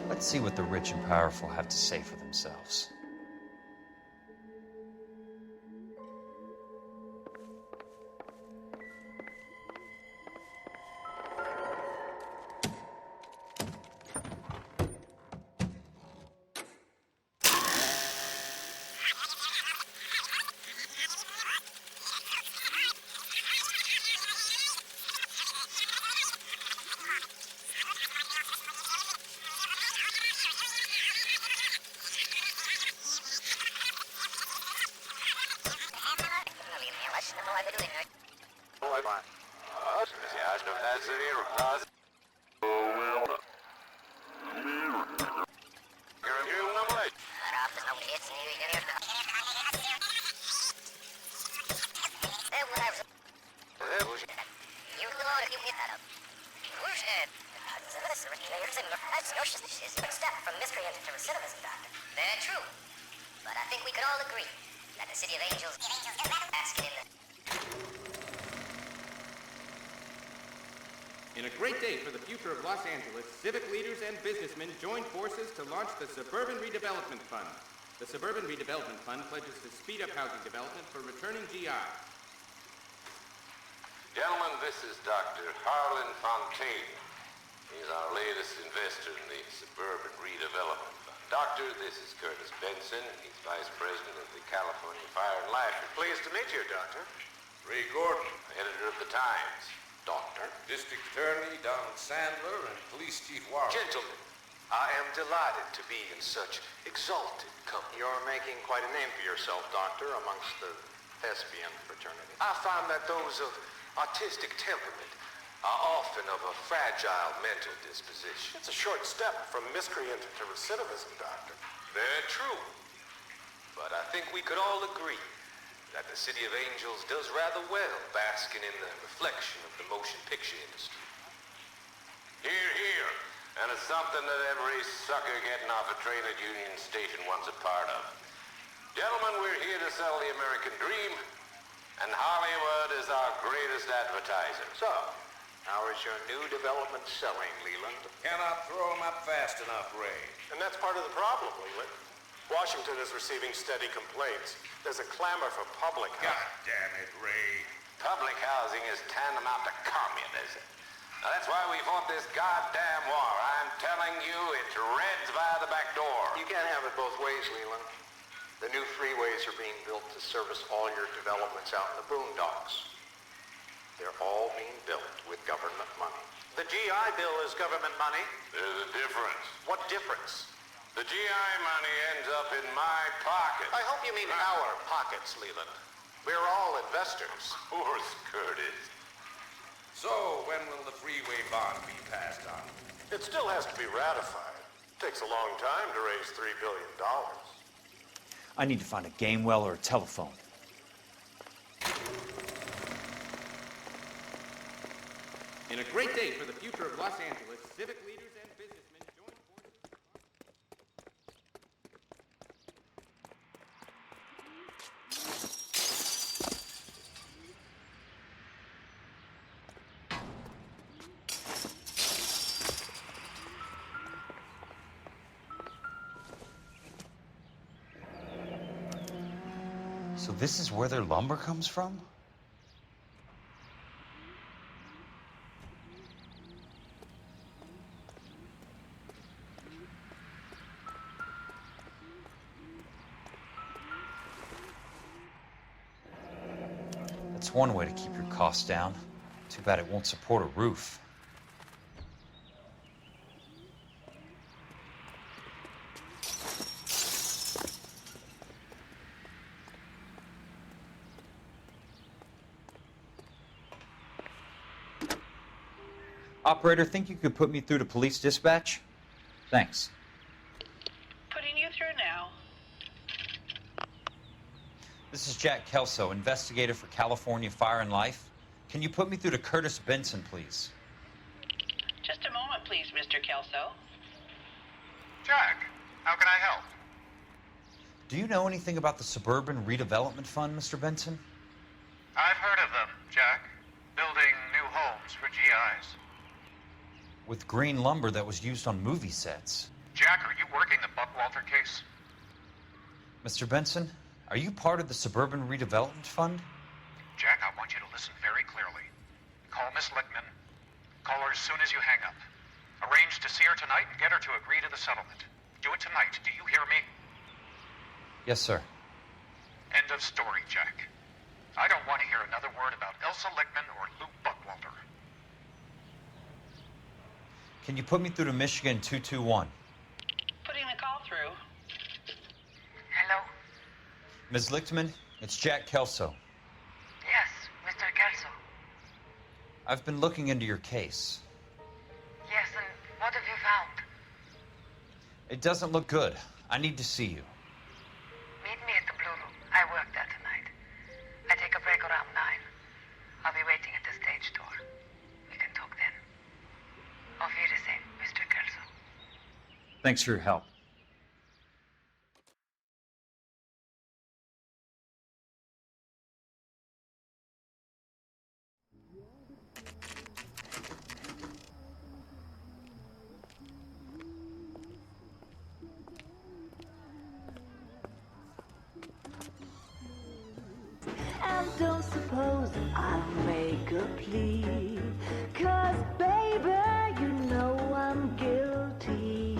Let's see what the rich and powerful have to say for themselves. Very true. But I think we could all agree that the City of Angels basking in the... In a great day for the future of Los Angeles, civic leaders and businessmen joined forces to launch the Suburban Redevelopment Fund. The Suburban Redevelopment Fund pledges to speed up housing development for returning GI. Gentlemen, this is Dr. Harlan Fontaine. He's our latest investor in the Suburban Redevelopment Fund. Doctor, this is Curtis Benson. He's Vice President of the California Fire and Life. Pleased to meet you, Doctor. Ray Gordon, editor of the Times. Doctor. District Attorney Donald Sandler and Police Chief Warren. Gentlemen, I am delighted to be in such exalted company. You're making quite a name for yourself, Doctor, amongst the thespian fraternity. I find that those of artistic temperament are often of a fragile mental disposition. It's a short step from miscreant to recidivism, Doctor. Very true. But I think we could all agree that the City of Angels does rather well basking in the reflection of the motion picture industry. Hear, hear. And And it's something that every sucker getting off a train at Union Station wants a part of. Gentlemen, we're here to sell the American dream, and Hollywood is our greatest advertiser. So, how is your new development selling, Leland? Cannot throw them up fast enough, Ray. And that's part of the problem, Leland. Washington is receiving steady complaints. There's a clamor for public God damn it, Ray. Public housing is tantamount to communism. Now, that's why we fought this goddamn war. I'm telling you, it's Reds via the back door. You can't have it both ways, Leland. The new freeways are being built to service all your developments out in the boondocks. They're all being built with government money. The GI Bill is government money. There's a difference. What difference? The GI money ends up in my pocket. I hope you mean our pockets, Leland. We're all investors. Of course, Curtis. So, when will the freeway bond be passed on? It still has to be ratified. It takes a long time to raise $3 billion. I need to find a game well or a telephone. In a great day for the future of Los Angeles, civic leaders and businessmen join forces. So this is where their lumber comes from? That's one way to keep your costs down. Too bad it won't support a roof. Operator, think you could put me through to police dispatch? Thanks. Putting you through now. This is Jack Kelso, investigator for California Fire and Life. Can you put me through to Curtis Benson, please? Just a moment, please, Mr. Kelso. Jack, how can I help? Do you know anything about the Suburban Redevelopment Fund, Mr. Benson? I've heard of them, Jack. Building new homes for GIs. With green lumber that was used on movie sets. Jack, are you working the Buckwalter case? Mr. Benson, are you part of the Suburban Redevelopment Fund? Jack, I want you to listen very clearly. Call Miss Lickman. Call her as soon as you hang up. Arrange to see her tonight and get her to agree to the settlement. Do it tonight. Do you hear me? Yes, sir. End of story, Jack. I don't want to hear another word about Elsa Lickman or Lou Buckwalter. Can you put me through to Michigan 221? Putting the call through. Hello? Ms. Lichtman, it's Jack Kelso. Yes, Mr. Kelso. I've been looking into your case. Yes, and what have you found? It doesn't look good. I need to see you. Meet me at the Blue Room. I work there tonight. I take a break around 9. I'll be waiting at the stage door. We can talk then. Auf Wiedersehen, Mr. Kelso. Thanks for your help. And don't suppose I'll make a plea, 'cause baby, you know I'm guilty.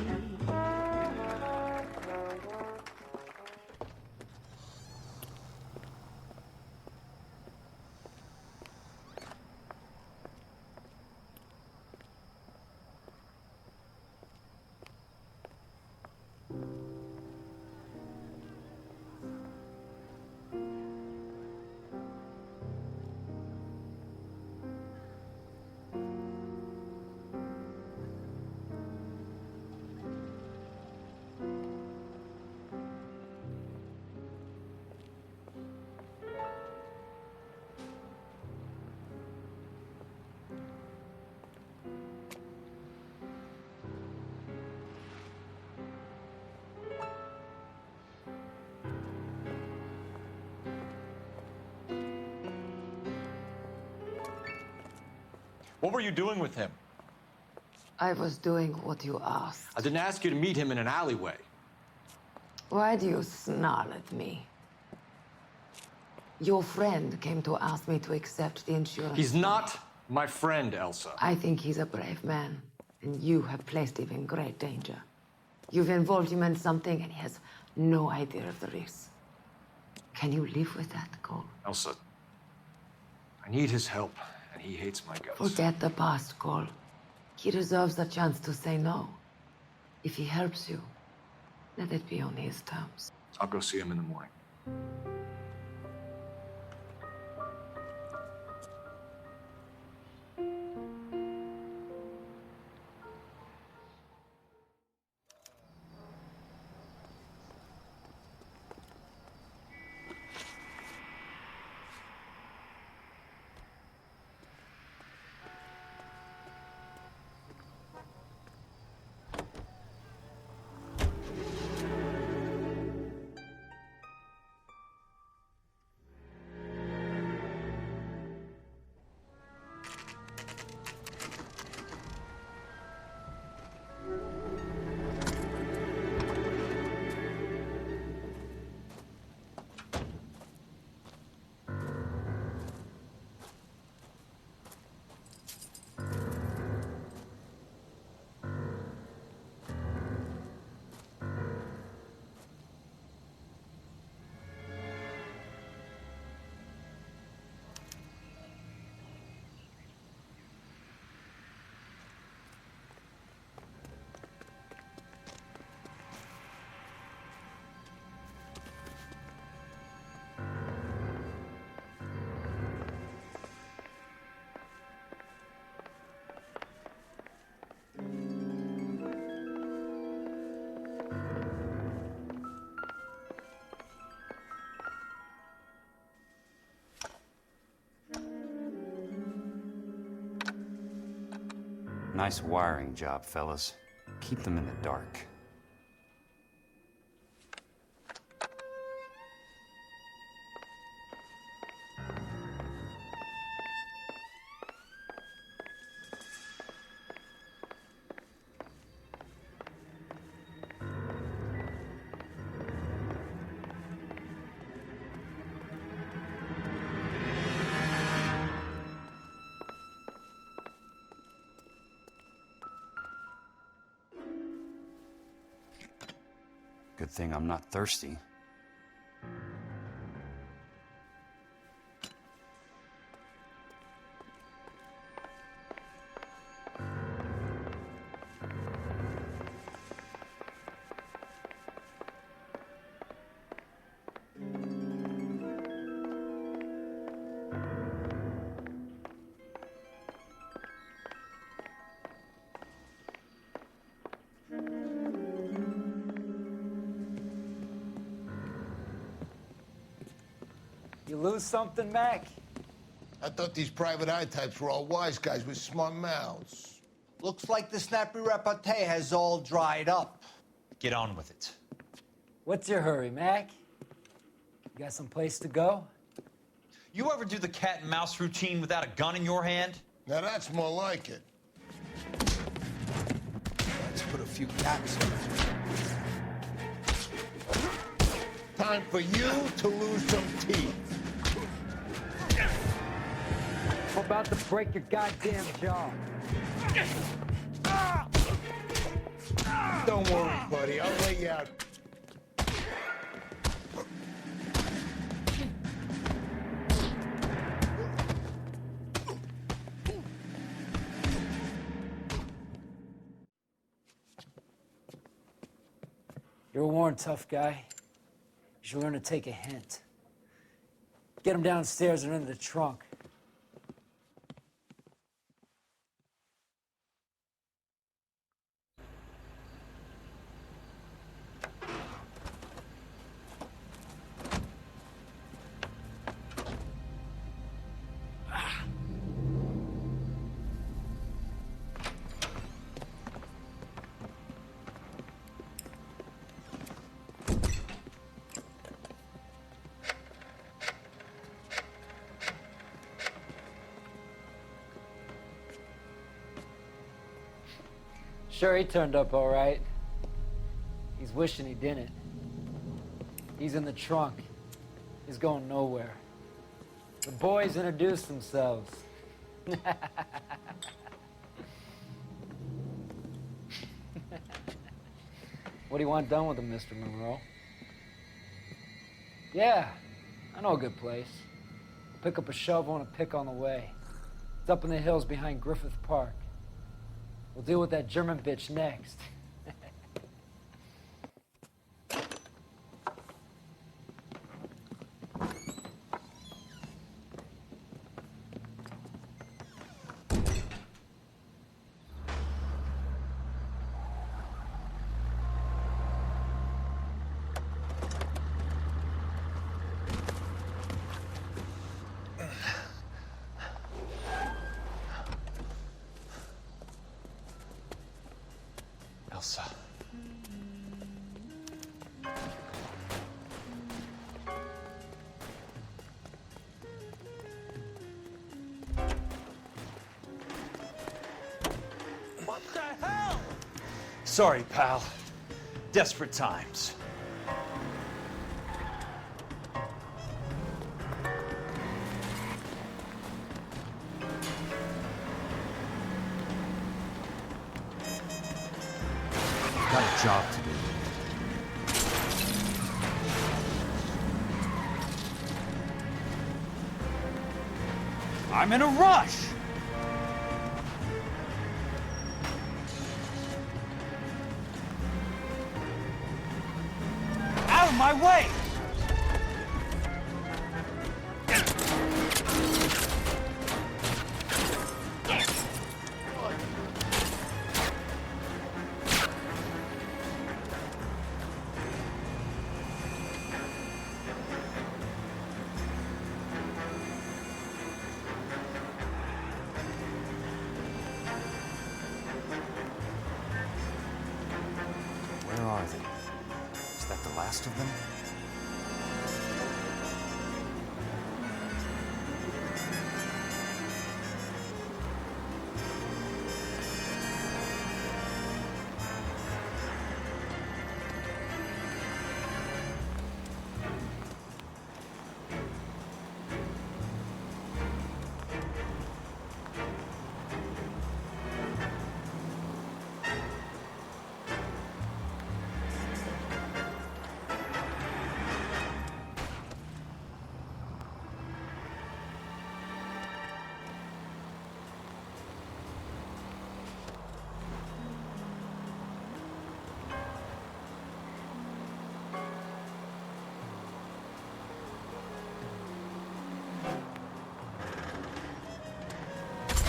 What were you doing with him? I was doing what you asked. I didn't ask you to meet him in an alleyway. Why do you snarl at me? Your friend came to ask me to accept the insurance. He's not my friend, Elsa. I think he's a brave man, and you have placed him in great danger. You've involved him in something, and he has no idea of the risk. Can you live with that, Cole? Elsa, I need his help, and he hates my guts. Forget the past, Cole. He deserves a chance to say no. If he helps you, let it be on his terms. I'll go see him in the morning. Nice wiring job, fellas. Keep them in the dark. Good thing I'm not thirsty. You lose something, Mac? I thought these private eye types were all wise guys with smart mouths. Looks like the snappy repartee has all dried up. Get on with it. What's your hurry, Mac? You got some place to go? You ever do the cat and mouse routine without a gun in your hand? Now that's more like it. Let's put a few caps in it. Time for you to lose some teeth. I'm about to break your goddamn jaw. Don't worry, buddy. I'll lay you out. You're a worn, tough guy. You should learn to take a hint. Get him downstairs and into the trunk. Sure, he turned up all right. He's wishing he didn't. He's in the trunk. He's going nowhere. The boys introduced themselves. What do you want done with him, Mr. Monroe? Yeah, I know a good place. I'll pick up a shovel and a pick on the way. It's up in the hills behind Griffith Park. We'll deal with that German bitch next. Elsa. What the hell? Sorry, pal. Desperate times. Got a job to do. I'm in a rush! Out of my way! Where are they? Is that the last of them?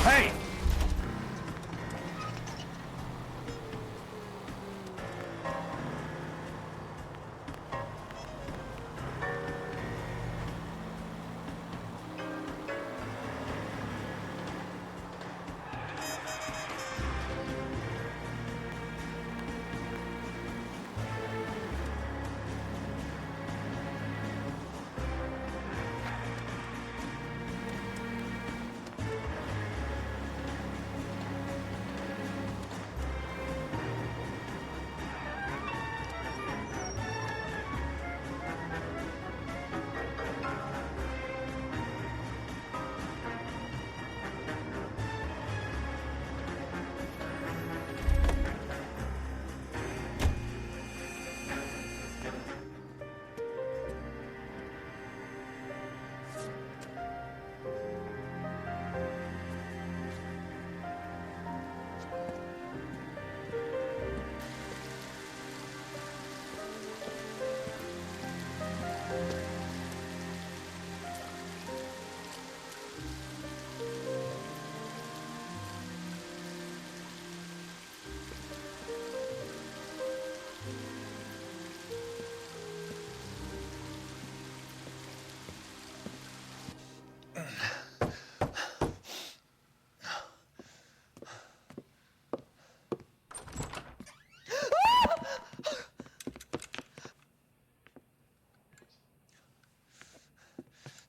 Hey!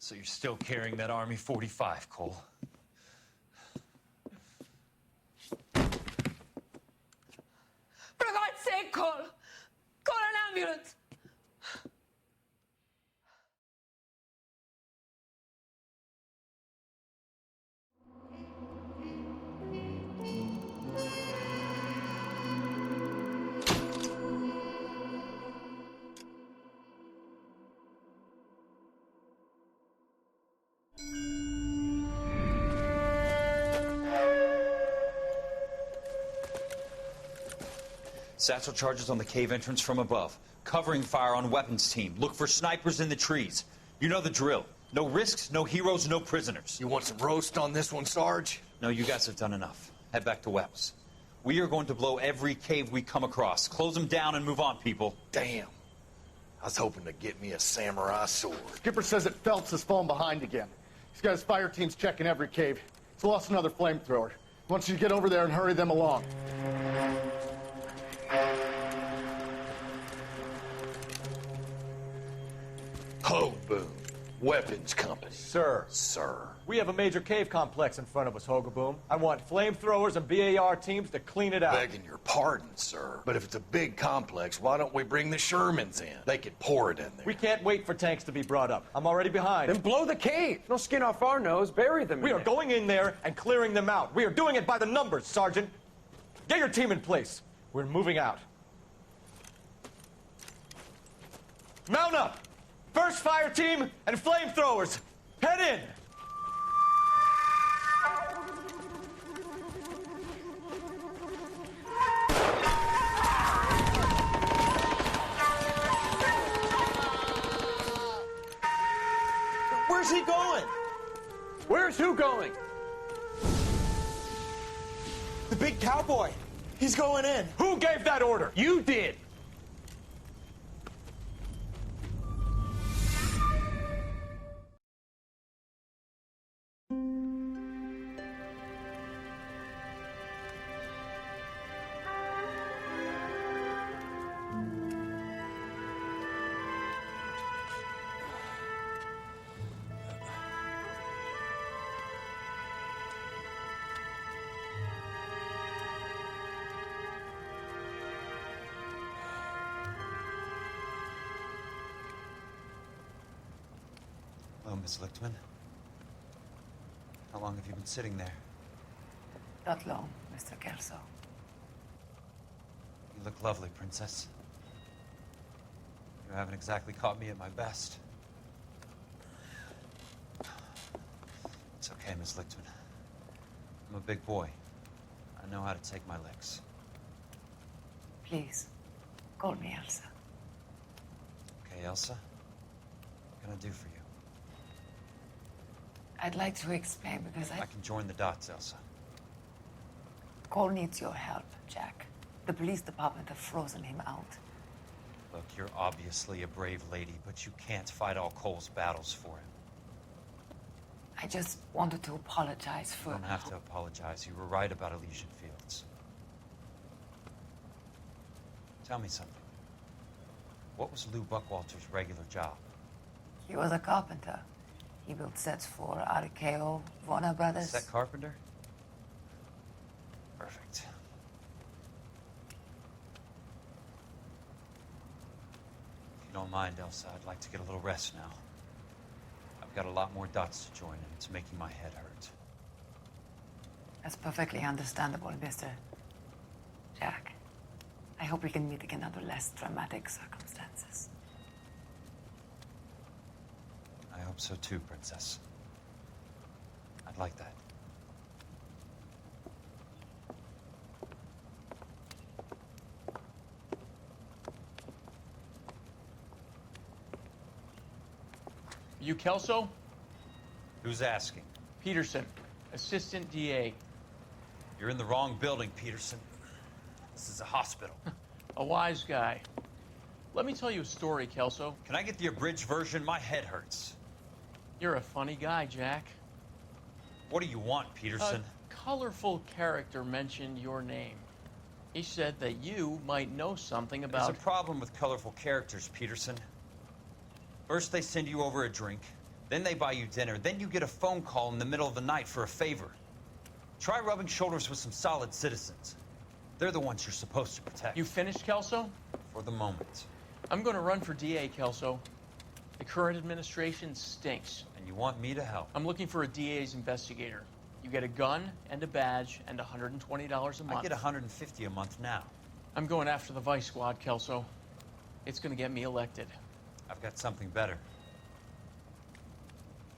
So you're still carrying that Army 45, Cole? Make call. Call an ambulance. Satchel charges on the cave entrance from above. Covering fire on weapons team. Look for snipers in the trees. You know the drill. No risks, no heroes, no prisoners. You want some roast on this one, Sarge? No, you guys have done enough. Head back to Webb's. We are going to blow every cave we come across. Close them down and move on, people. Damn. I was hoping to get me a samurai sword. Skipper says that Phelps has fallen behind again. He's got his fire teams checking every cave. He's lost another flamethrower. He wants you to get over there and hurry them along. Hoboon, Weapons Company. Sir. Sir. We have a major cave complex in front of us, Hogaboom. I want flamethrowers and BAR teams to clean it out. Begging your pardon, sir. But if it's a big complex, why don't we bring the Shermans in? They could pour it in there. We can't wait for tanks to be brought up. I'm already behind. Then blow the cave. No skin off our nose. Bury them. We are going in there and clearing them out. We are doing it by the numbers, Sergeant. Get your team in place. We're moving out. Mount up! First fire team and flamethrowers. Head in! Where's he going? Where's who going? The big cowboy. He's going in. Who gave that order? You did. Hello, Miss Lichtman. How long have you been sitting there? Not long, Mr. Kelso. You look lovely, Princess. You haven't exactly caught me at my best. It's okay, Miss Lichtman. I'm a big boy. I know how to take my licks. Please, call me Elsa. Okay, Elsa? What can I do for you? I'd like to explain because I can join the dots, Elsa. Cole needs your help, Jack. The police department have frozen him out. Look, you're obviously a brave lady, but you can't fight all Cole's battles for him. I just wanted to apologize for... You don't have to apologize. You were right about Elysian Fields. Tell me something. What was Lou Buckwalter's regular job? He was a carpenter. He built sets for RKO, Warner Brothers. Set carpenter? Perfect. If you don't mind, Elsa, I'd like to get a little rest now. I've got a lot more dots to join, and it's making my head hurt. That's perfectly understandable, Mr. Jack. I hope we can meet again under less dramatic circumstances. I hope so too, Princess. I'd like that. You Kelso? Who's asking? Peterson, Assistant DA. You're in the wrong building, Peterson. This is a hospital. A wise guy. Let me tell you a story, Kelso. Can I get the abridged version? My head hurts. You're a funny guy, Jack. What do you want, Peterson? A colorful character mentioned your name. He said that you might know something about... There's a problem with colorful characters, Peterson. First they send you over a drink, then they buy you dinner, then you get a phone call in the middle of the night for a favor. Try rubbing shoulders with some solid citizens. They're the ones you're supposed to protect. You finished, Kelso? For the moment. I'm going to run for DA, Kelso. The current administration stinks. And you want me to help? I'm looking for a DA's investigator. You get a gun and a badge and $120 a month. I get $150 a month now. I'm going after the Vice Squad, Kelso. It's going to get me elected. I've got something better.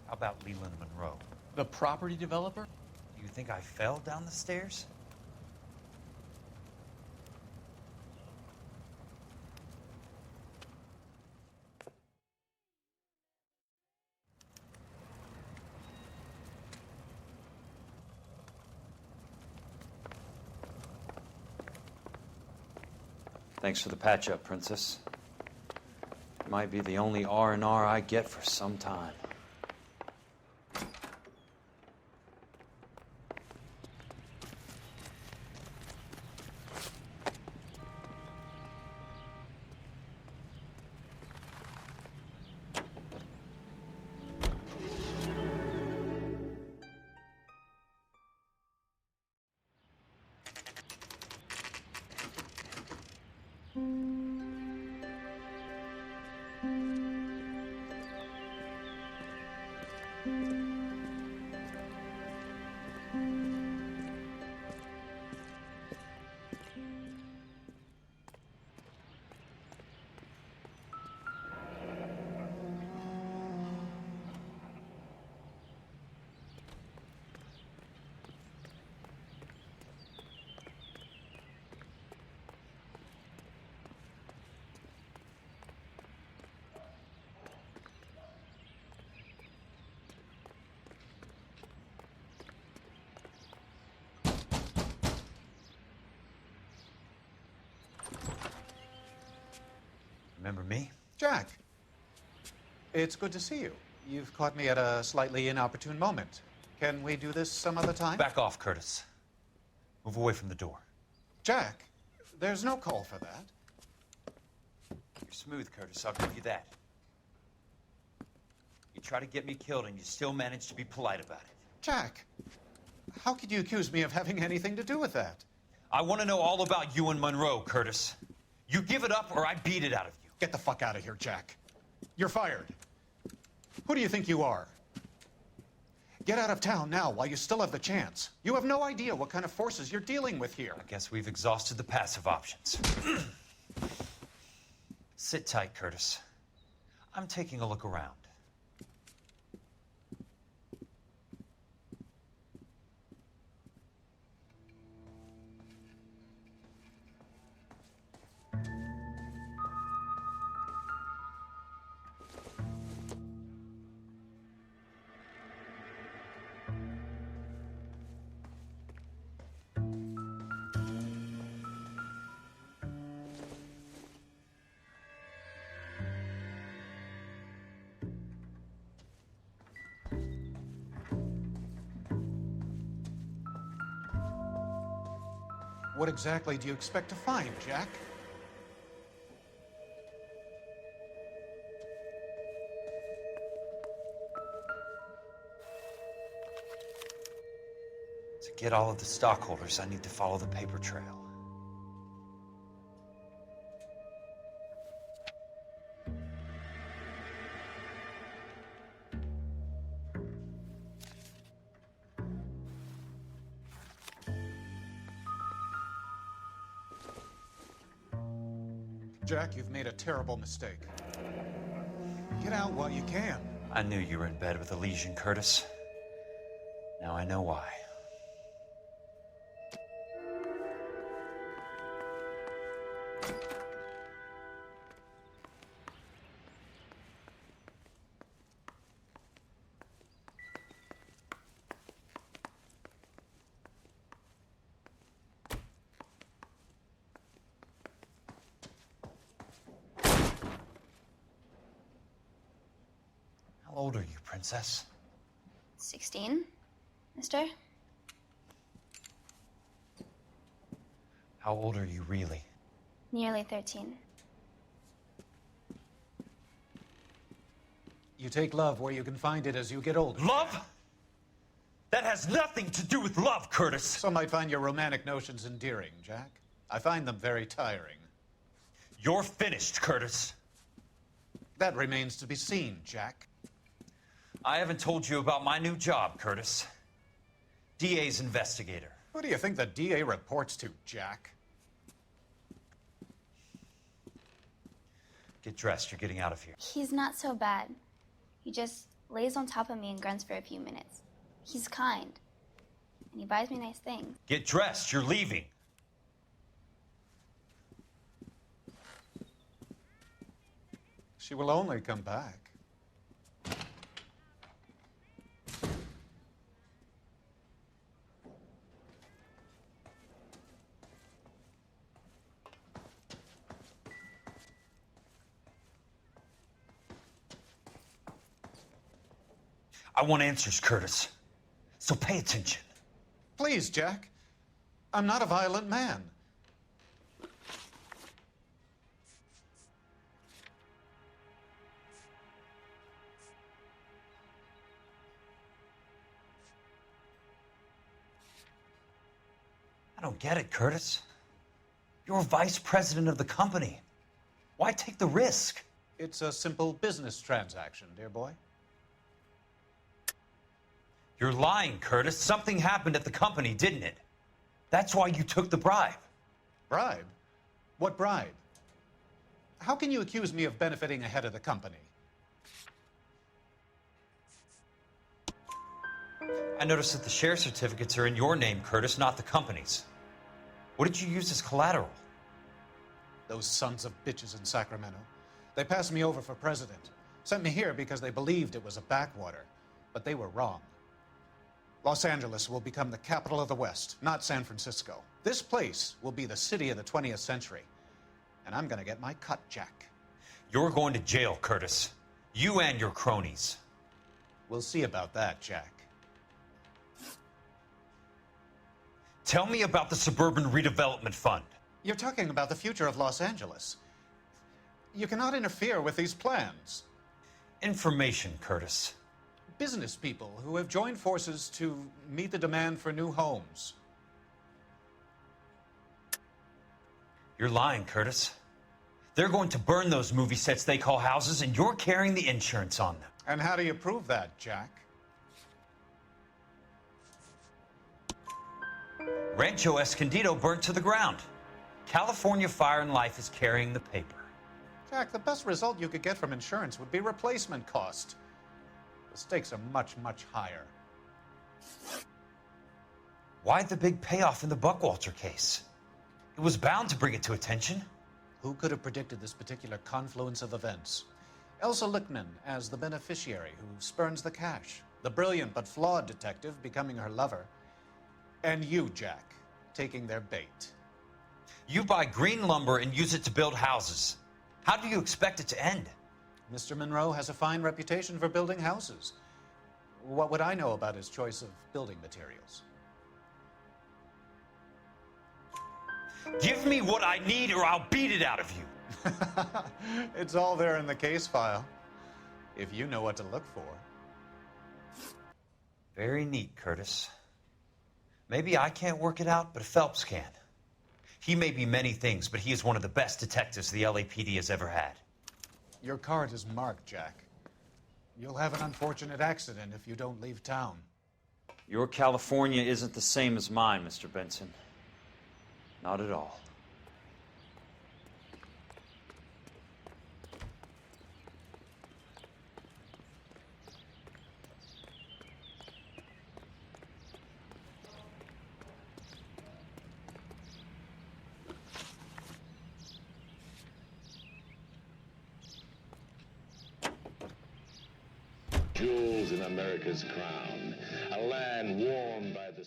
How about Leland Monroe? The property developer? Do you think I fell down the stairs? Thanks for the patch-up, Princess. It might be the only R&R I get for some time. Remember me? Jack, it's good to see you. You've caught me at a slightly inopportune moment. Can we do this some other time? Back off, Curtis. Move away from the door. Jack, there's no call for that. You're smooth, Curtis. I'll give you that. You try to get me killed, and you still manage to be polite about it. Jack, how could you accuse me of having anything to do with that? I want to know all about you and Monroe, Curtis. You give it up, or I beat it out of you. Get the fuck out of here, Jack. You're fired. Who do you think you are? Get out of town now while you still have the chance. You have no idea what kind of forces you're dealing with here. I guess we've exhausted the passive options. Sit tight, Curtis. I'm taking a look around. What exactly do you expect to find, Jack? To get all of the stockholders, I need to follow the paper trail. Jack, you've made a terrible mistake. Get out while you can. I knew you were in bed with Elysian, Curtis. Now I know why. How old are you, Princess? 16, mister? How old are you really? Nearly 13. You take love where you can find it as you get older. Love? That has nothing to do with love, Curtis. Some might find your romantic notions endearing, Jack. I find them very tiring. You're finished, Curtis. That remains to be seen, Jack. I haven't told you about my new job, Curtis. DA's investigator. Who do you think the DA reports to, Jack? Get dressed. You're getting out of here. He's not so bad. He just lays on top of me and grunts for a few minutes. He's kind. And he buys me nice things. Get dressed. You're leaving. She will only come back. I want answers, Curtis. So pay attention. Please, Jack. I'm not a violent man. I don't get it, Curtis. You're vice president of the company. Why take the risk? It's a simple business transaction, dear boy. You're lying, Curtis. Something happened at the company, didn't it? That's why you took the bribe. Bribe? What bribe? How can you accuse me of benefiting ahead of the company? I noticed that the share certificates are in your name, Curtis, not the company's. What did you use as collateral? Those sons of bitches in Sacramento. They passed me over for president. Sent me here because they believed it was a backwater. But they were wrong. Los Angeles will become the capital of the West, not San Francisco. This place will be the city of the 20th century. And I'm gonna get my cut, Jack. You're going to jail, Curtis. You and your cronies. We'll see about that, Jack. Tell me about the Suburban Redevelopment Fund. You're talking about the future of Los Angeles. You cannot interfere with these plans. Information, Curtis. Business people who have joined forces to meet the demand for new homes. You're lying, Curtis. They're going to burn those movie sets they call houses, and you're carrying the insurance on them. And how do you prove that, Jack? Rancho Escondido burnt to the ground. California Fire and Life is carrying the paper. Jack, the best result you could get from insurance would be replacement cost. The stakes are much, much higher. Why the big payoff in the Buckwalter case? It was bound to bring it to attention. Who could have predicted this particular confluence of events? Elsa Lichtman as the beneficiary who spurns the cash. The brilliant but flawed detective becoming her lover. And you, Jack, taking their bait. You buy green lumber and use it to build houses. How do you expect it to end? Mr. Monroe has a fine reputation for building houses. What would I know about his choice of building materials? Give me what I need or I'll beat it out of you. It's all there in the case file, if you know what to look for. Very neat, Curtis. Maybe I can't work it out, but Phelps can. He may be many things, but he is one of the best detectives the LAPD has ever had. Your card is marked, Jack. You'll have an unfortunate accident if you don't leave town. Your California isn't the same as mine, Mr. Benson. Not at all. Jewels in America's crown, a land warmed by the...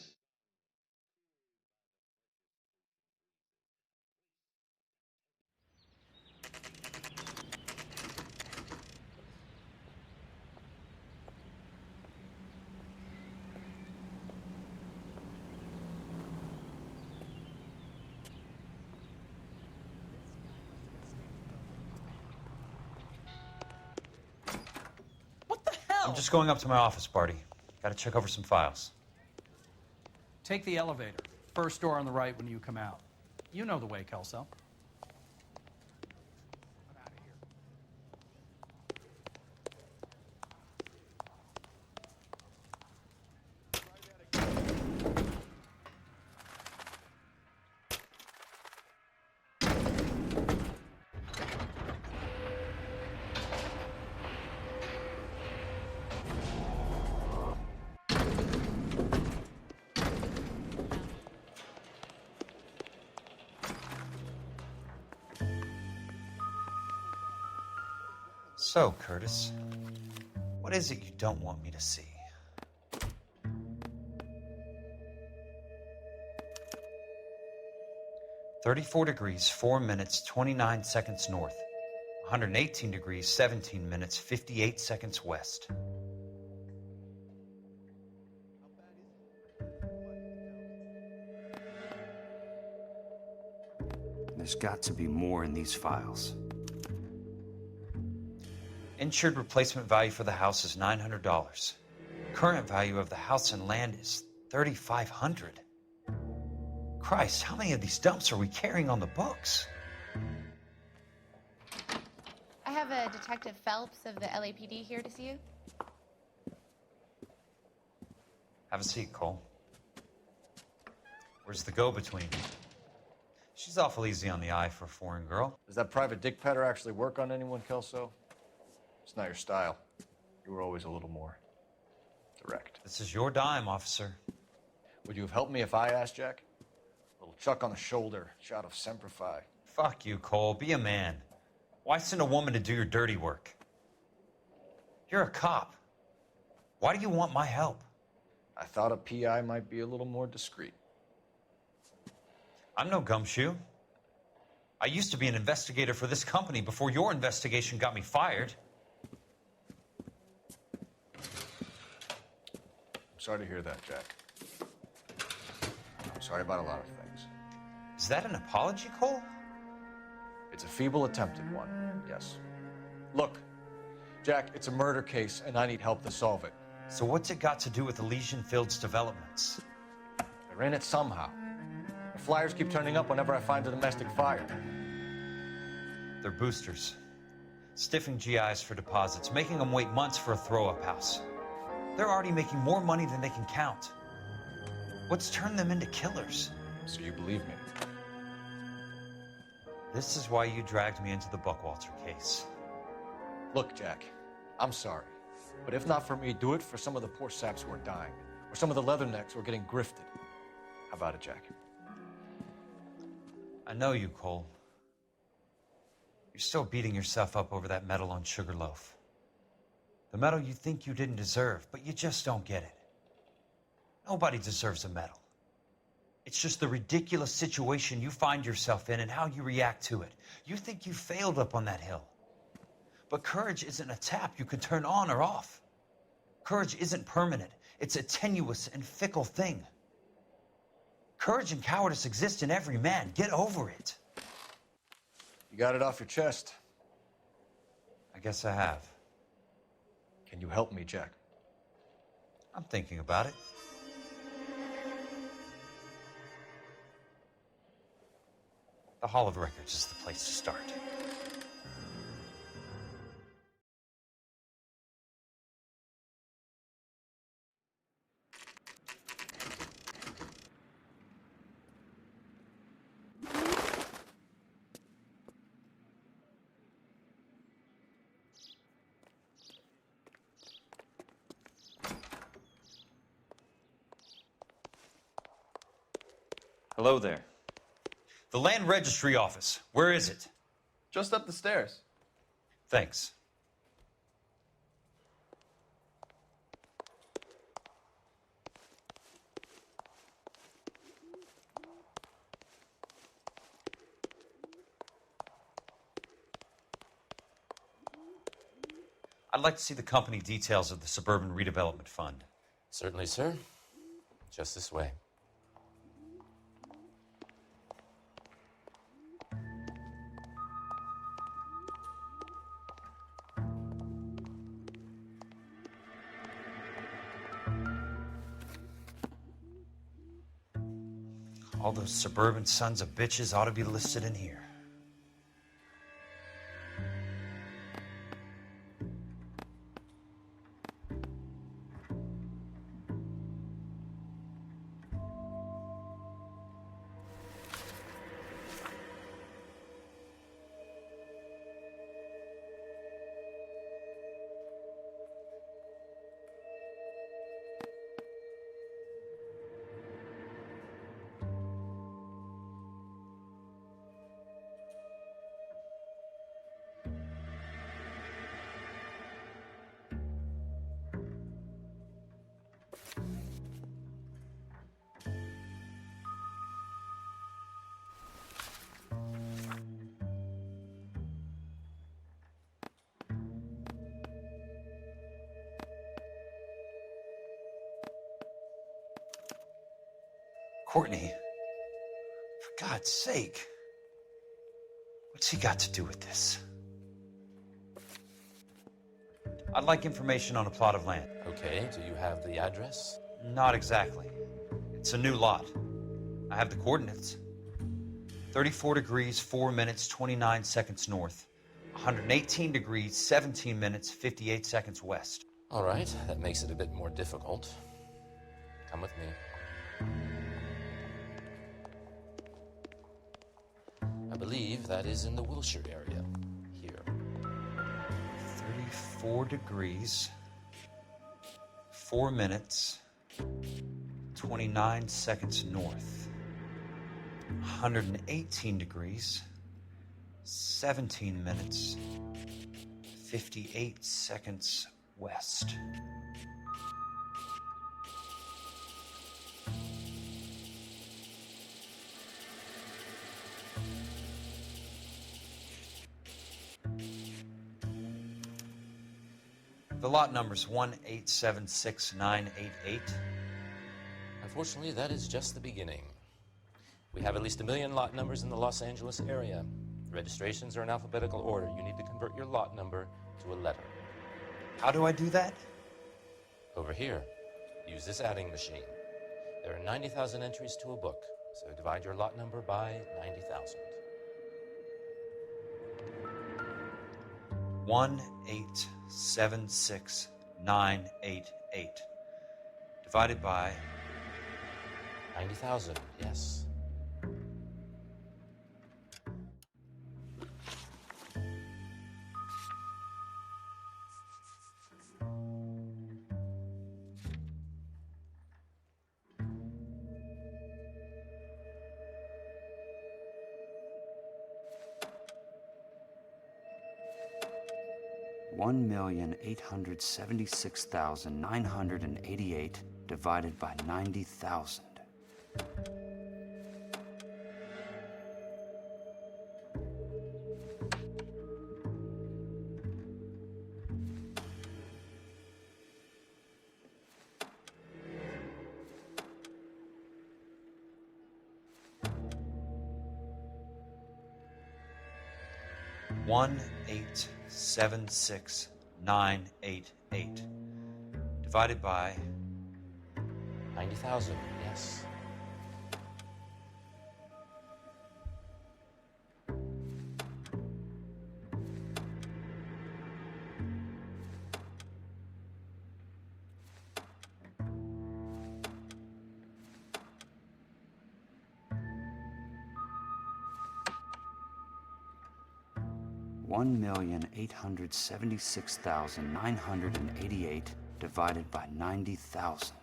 I'm just going up to my office, Barty. Gotta check over some files. Take the elevator. First door on the right when you come out. You know the way, Kelso. So, Curtis, what is it you don't want me to see? "34 degrees, 4 minutes, 29 seconds north. 118 degrees, 17 minutes, 58 seconds west." There's got to be more in these files. Insured replacement value for the house is $900. Current value of the house and land is $3,500. Christ, how many of these dumps are we carrying on the books? I have a Detective Phelps of the LAPD here to see you. Have a seat, Cole. Where's the go-between? She's awful easy on the eye for a foreign girl. Does that private dick petter actually work on anyone, Kelso? It's not your style. You were always a little more direct. This is your dime, officer. Would you have helped me if I asked, Jack? A little chuck on the shoulder, shot of Semper Fi. Fuck you, Cole. Be a man. Why send a woman to do your dirty work? You're a cop. Why do you want my help? I thought a PI might be a little more discreet. I'm no gumshoe. I used to be an investigator for this company before your investigation got me fired. I'm sorry to hear that, Jack. I'm sorry about a lot of things. Is that an apology, Cole? It's a feeble attempted one, yes. Look, Jack, it's a murder case, and I need help to solve it. So what's it got to do with Elysian Fields developments? They're in it somehow. The flyers keep turning up whenever I find a domestic fire. They're boosters. Stiffing GIs for deposits, making them wait months for a throw-up house. They're already making more money than they can count. What's turned them into killers? So you believe me? This is why you dragged me into the Buckwalter case. Look, Jack, I'm sorry. But if not for me, do it for some of the poor saps who are dying. Or some of the leathernecks who are getting grifted. How about it, Jack? I know you, Cole. You're still beating yourself up over that medal on Sugarloaf. The medal you think you didn't deserve, but you just don't get it. Nobody deserves a medal. It's just the ridiculous situation you find yourself in and how you react to it. You think you failed up on that hill. But courage isn't a tap you can turn on or off. Courage isn't permanent. It's a tenuous and fickle thing. Courage and cowardice exist in every man. Get over it. You got it off your chest. I guess I have. Can you help me, Jack? I'm thinking about it. The Hall of Records is the place to start. Hello there. The Land Registry Office. Where is it? Just up the stairs. Thanks. I'd like to see the company details of the Suburban Redevelopment Fund. Certainly, sir. Just this way. All those suburban sons of bitches ought to be listed in here. Courtney, for God's sake, what's he got to do with this? I'd like information on a plot of land. Okay, do you have the address? Not exactly. It's a new lot. I have the coordinates. 34 degrees, 4 minutes, 29 seconds north. 118 degrees, 17 minutes, 58 seconds west. All right, that makes it a bit more difficult. Come with me. I believe that is in the Wilshire area. Here. 34 degrees, 4 minutes, 29 seconds north. 118 degrees, 17 minutes, 58 seconds west. The lot number's 1876988. Unfortunately, that is just the beginning. We have at least 1 million lot numbers in the Los Angeles area. Registrations are in alphabetical order. You need to convert your lot number to a letter. How do I do that? Over here. Use this adding machine. There are 90,000 entries to a book, so divide your lot number by 90,000. 1876988 divided by 90,000, yes. $1,876,988 divided by 90,000. $1,876,988 divided by 90,000, yes. $1,876,988 divided by 90,000.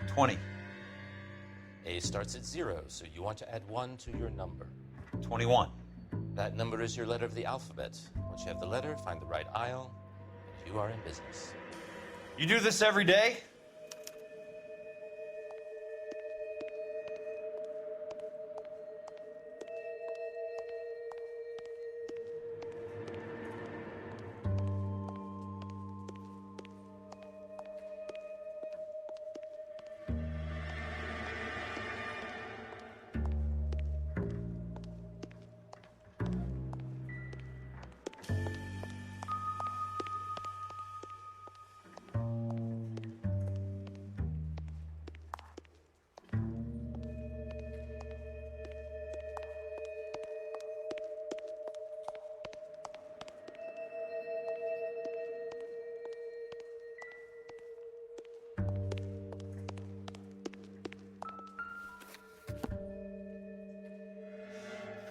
$20. A starts at 0, so you want to add 1 to your number. 21. That number is your letter of the alphabet. Once you have the letter, find the right aisle, and you are in business. You do this every day?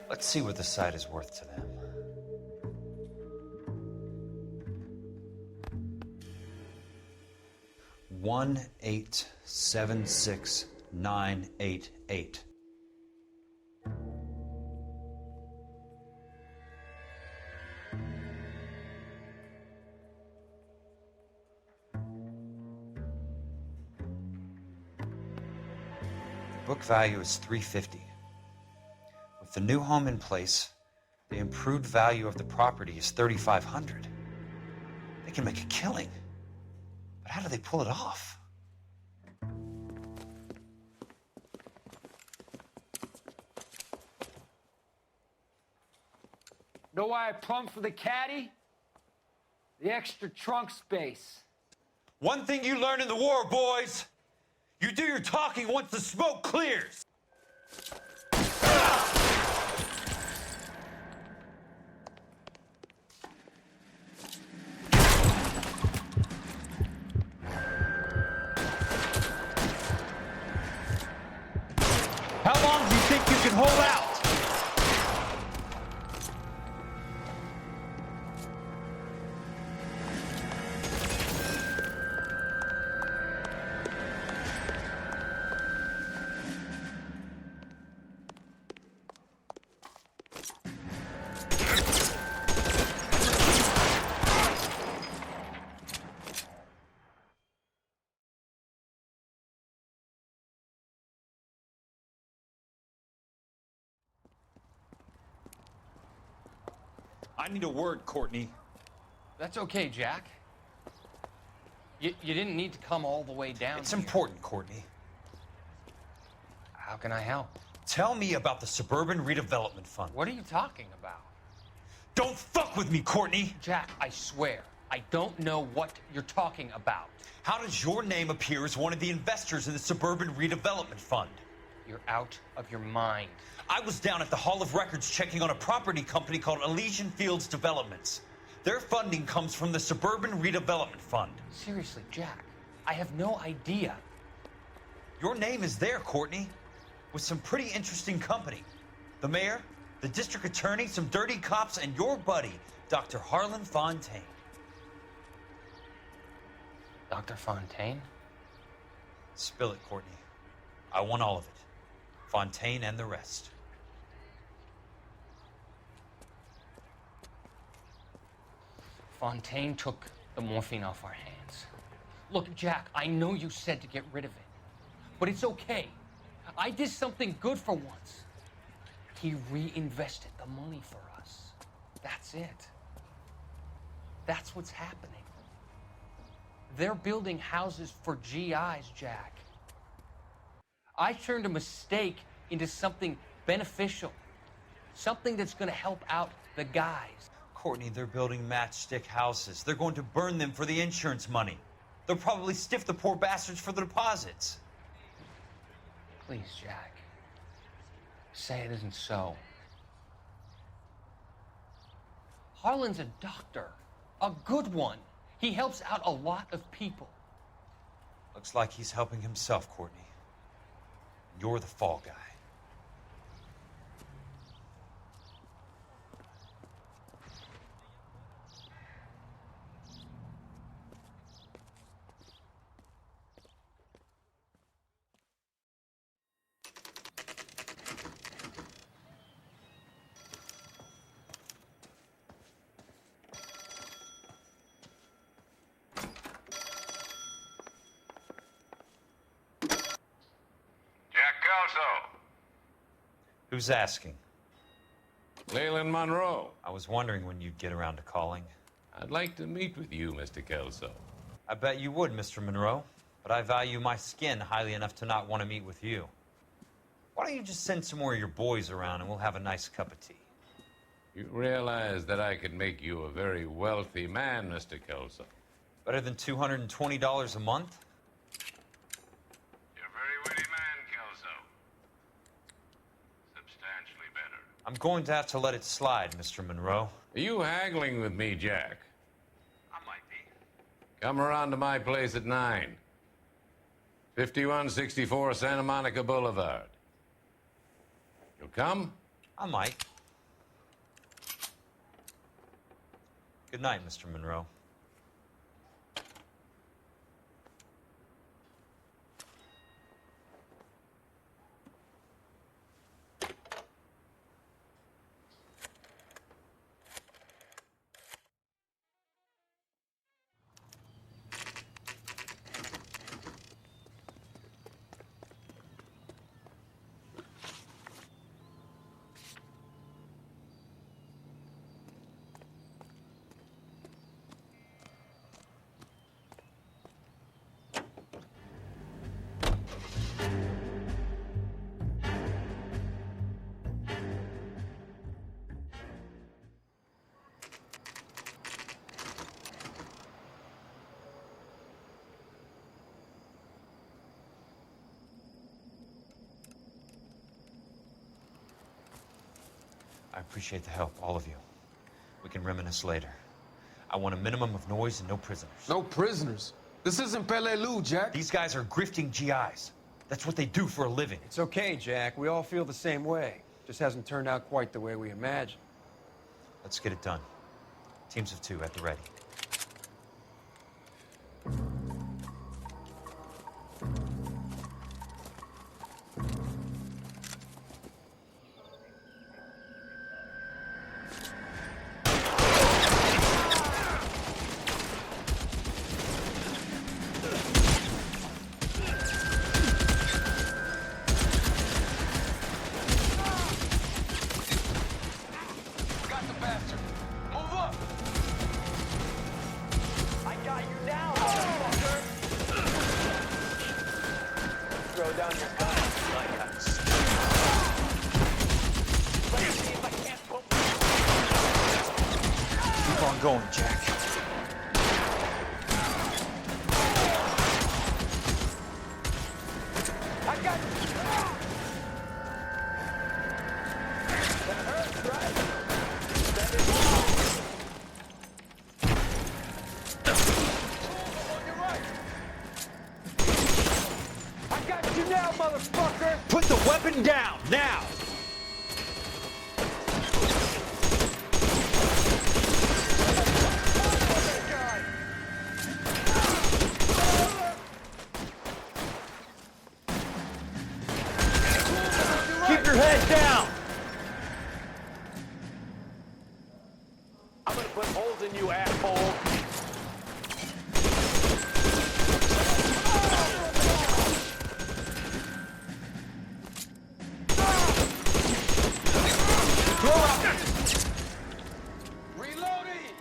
Let's see what the site is worth to them. $1,876,988. Book value is $350. With the new home in place, the improved value of the property is $3,500. They can make a killing. But how do they pull it off? Know why I plumbed for the caddy? The extra trunk space. One thing you learn in the war, boys. You do your talking once the smoke clears. How long do you think you can hold out? I need a word, Courtney. That's okay, Jack. You didn't need to come all the way down It's here. important, Courtney. How can I help? Tell me about the Suburban Redevelopment Fund. What are you talking about? Don't fuck with me, Courtney! Jack, I swear, I don't know what you're talking about. How does your name appear as one of the investors in the Suburban Redevelopment Fund? You're out of your mind. I was down at the Hall of Records checking on a property company called Elysian Fields Developments. Their funding comes from the Suburban Redevelopment Fund. Seriously, Jack, I have no idea. Your name is there, Courtney, with some pretty interesting company. The mayor, the district attorney, some dirty cops, and your buddy, Dr. Harlan Fontaine. Dr. Fontaine? Spill it, Courtney. I want all of it. Fontaine and the rest. Fontaine took the morphine off our hands. Look, Jack, I know you said to get rid of it, but it's okay. I did something good for once. He reinvested the money for us. That's it. That's what's happening. They're building houses for GIs, Jack. I turned a mistake into something beneficial, something that's going to help out the guys. Courtney, they're building matchstick houses. They're going to burn them for the insurance money. They'll probably stiff the poor bastards for the deposits. Please, Jack. Say it isn't so. Harlan's a doctor, a good one. He helps out a lot of people. Looks like he's helping himself, Courtney. You're the fall guy. Who's asking? Leyland Monroe. I was wondering when you'd get around to calling. I'd like to meet with you, Mr. Kelso. I bet you would, Mr. Monroe. But I value my skin highly enough to not want to meet with you. Why don't you just send some more of your boys around and we'll have a nice cup of tea? You realize that I could make you a very wealthy man, Mr. Kelso. Better than $220 a month? You're a very witty man, Kelso. Substantially better. I'm going to have to let it slide, Mr. Monroe. Are you haggling with me, Jack? I might be. Come around to my place at 9. 5164 Santa Monica Boulevard. You'll come? I might. Good night, Mr. Monroe. I appreciate the help, all of you. We can reminisce later. I want a minimum of noise and no prisoners. No prisoners? This isn't Peleliu, Jack. These guys are grifting GIs. That's what they do for a living. It's okay, Jack. We all feel the same way. Just hasn't turned out quite the way we imagined. Let's get it done. Teams of 2 at the ready. Keep on going, Jack. I got you. That hurts, right? That is on your right. I got you now, motherfucker. Put the weapon down, now! Keep your head down! I'm gonna put holes in you, asshole. Reloading!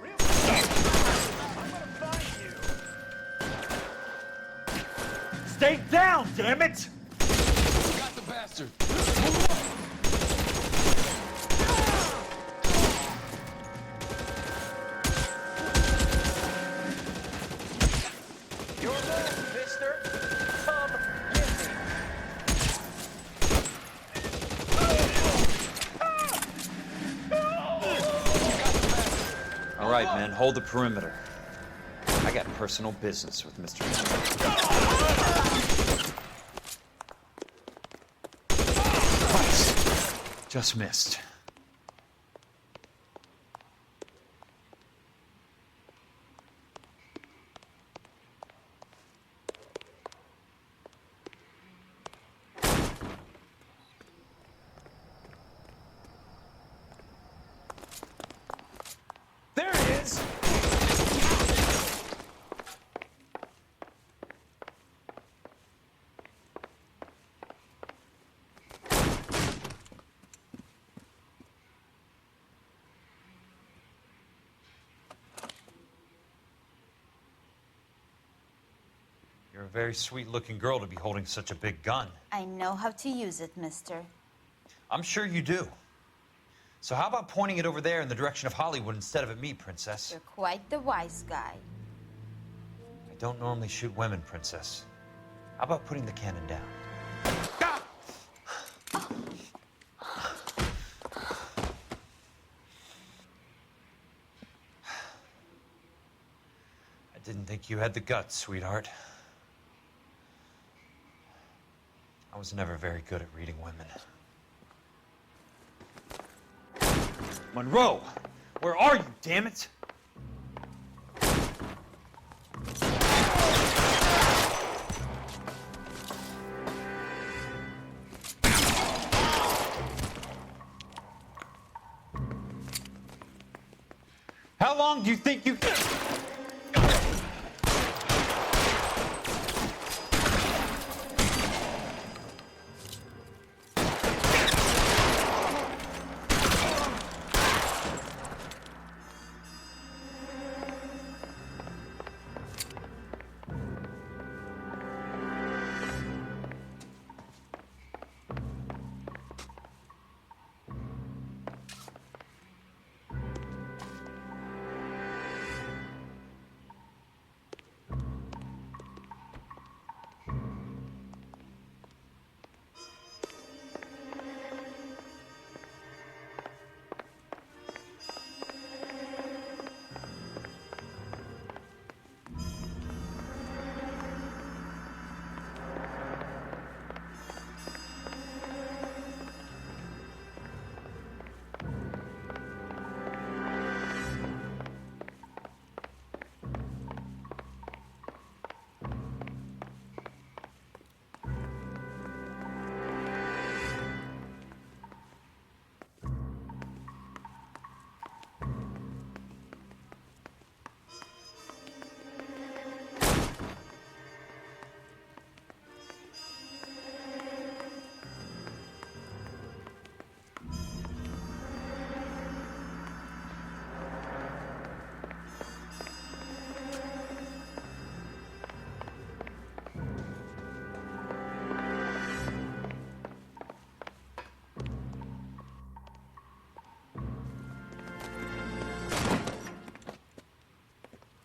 I'm gonna find you. Stay down, damn it! Got the bastard. Move up. Your move, mister. Come get me. All right, men, hold the perimeter. I got personal business with Mr. Christ. Just missed. There he is. You're a very sweet-looking girl to be holding such a big gun. I know how to use it, mister. I'm sure you do. So how about pointing it over there in the direction of Hollywood instead of at me, Princess? You're quite the wise guy. I don't normally shoot women, Princess. How about putting the cannon down? I didn't think you had the guts, sweetheart. I was never very good at reading women. Monroe! Where are you, damn it? How long do you think you...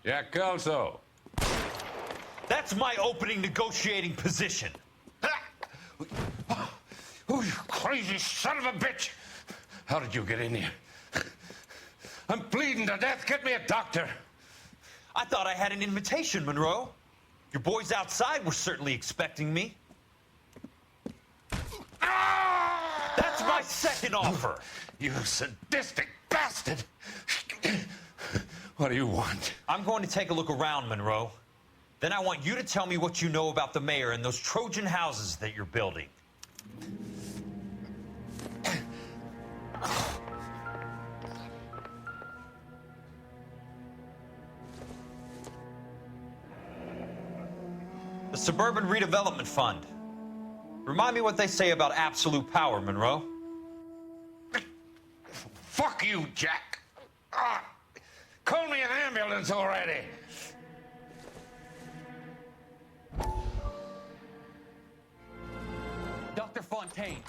Jack Kelso. That's my opening negotiating position. Oh, you crazy son of a bitch! How did you get in here? I'm bleeding to death. Get me a doctor. I thought I had an invitation, Monroe. Your boys outside were certainly expecting me. That's my second offer. You sadistic bastard! What do you want? I'm going to take a look around, Monroe. Then I want you to tell me what you know about the mayor and those Trojan houses that you're building. The Suburban Redevelopment Fund. Remind me what they say about absolute power, Monroe. Fuck you, Jack. Call me an ambulance already. Dr. Fontaine,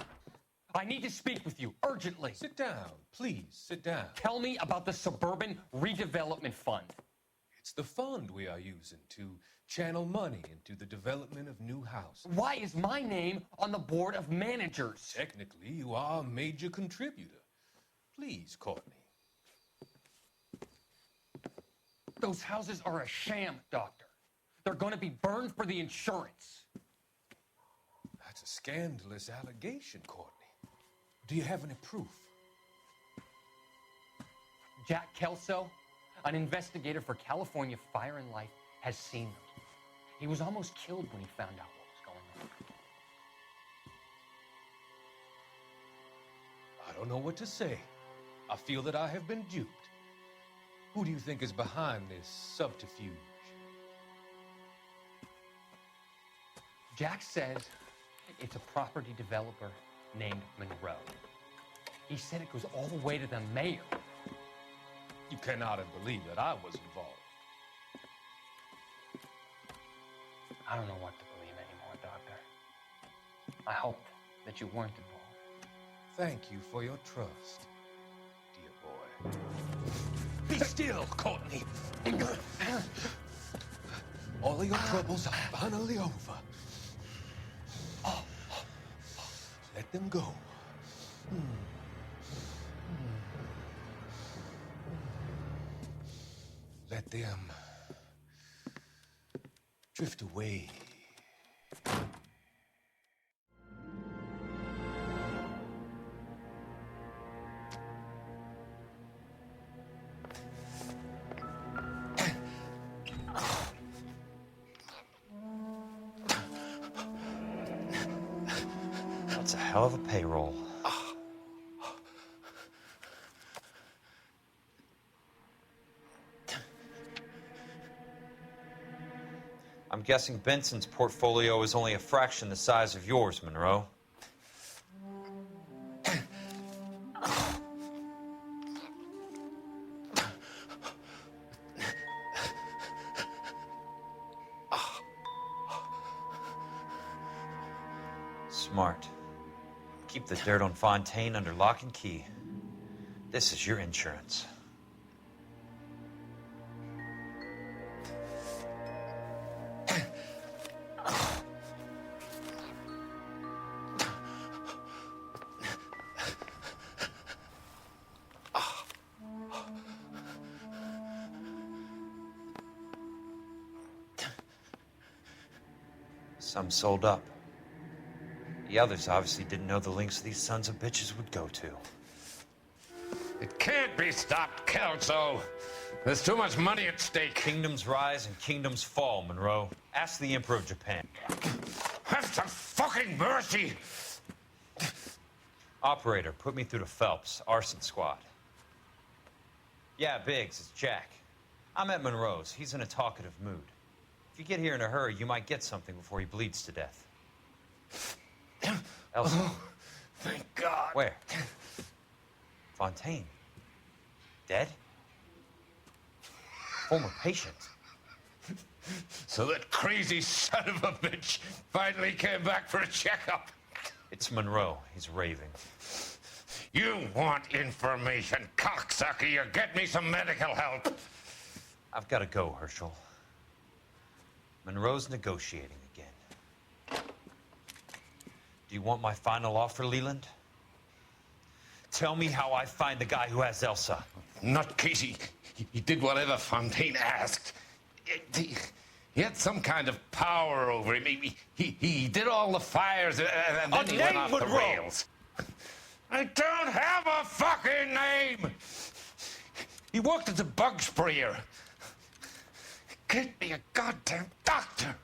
I need to speak with you urgently. Sit down, please, sit down. Tell me about the Suburban Redevelopment Fund. It's the fund we are using to channel money into the development of new houses. Why is my name on the board of managers? Technically, you are a major contributor. Please, Courtney. Those houses are a sham, Doctor. They're going to be burned for the insurance. That's a scandalous allegation, Courtney. Do you have any proof? Jack Kelso, an investigator for California Fire and Life, has seen them. He was almost killed when he found out what was going on. I don't know what to say. I feel that I have been duped. Who do you think is behind this subterfuge? Jack says it's a property developer named Monroe. He said it goes all the way to the mayor. You cannot have believed that I was involved. I don't know what to believe anymore, Doctor. I hoped that you weren't involved. Thank you for your trust, dear boy. Be still, Courtney. All of your troubles are finally over. Let them go. Let them drift away. That's a hell of a payroll. I'm guessing Benson's portfolio is only a fraction the size of yours, Monroe. Smart. Keep the dirt on Fontaine under lock and key. This is your insurance. Some sold up. The others obviously didn't know the lengths these sons of bitches would go to. It can't be stopped, Kelso. There's too much money at stake. Kingdoms rise and kingdoms fall, Monroe. Ask the Emperor of Japan. Have some fucking mercy! Operator, put me through to Phelps, arson squad. Yeah, Biggs, it's Jack. I'm at Monroe's. He's in a talkative mood. If you get here in a hurry, you might get something before he bleeds to death. Elsa. Oh, thank God. Where? Fontaine. Dead? Former patient. So that crazy son of a bitch finally came back for a checkup. It's Monroe. He's raving. You want information, cocksucker. You get me some medical help. I've got to go, Herschel. Monroe's negotiating again. Do you want my final offer, Leland? Tell me how I find the guy who has Elsa. Nutcase, he did whatever Fontaine asked. He had some kind of power over him. He did all the fires and then he went off the rails. I don't have a fucking name! He worked as a bug sprayer. Get me a goddamn doctor!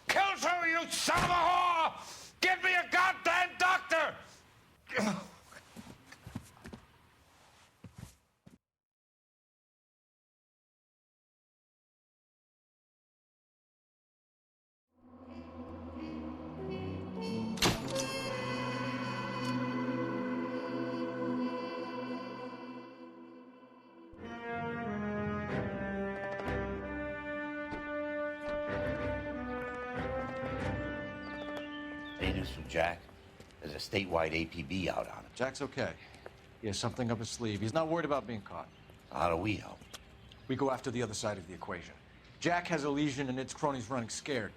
Kelso, you son of a whore! Get me a goddamn doctor! Any news from Jack? There's a statewide APB out on him. Jack's okay. He has something up his sleeve. He's not worried about being caught. How do we help? We go after the other side of the equation. Jack has a legion and its cronies running scared.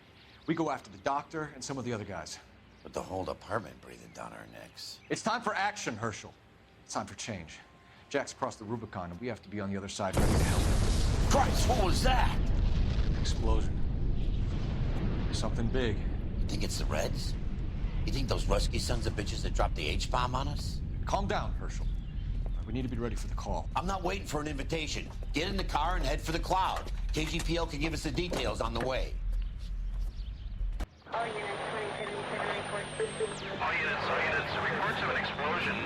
We go after the doctor and some of the other guys. With the whole department breathing down our necks. It's time for action, Herschel. It's time for change. Jack's crossed the Rubicon, and we have to be on the other side ready to help him. Christ, what was that? Explosion. Something big. You think it's the Reds? You think those Rusky sons of bitches that dropped the H-bomb on us? Calm down, Herschel. We need to be ready for the call. I'm not waiting for an invitation. Get in the car and head for the cloud. KGPL can give us the details on the way. All units, reports of an explosion.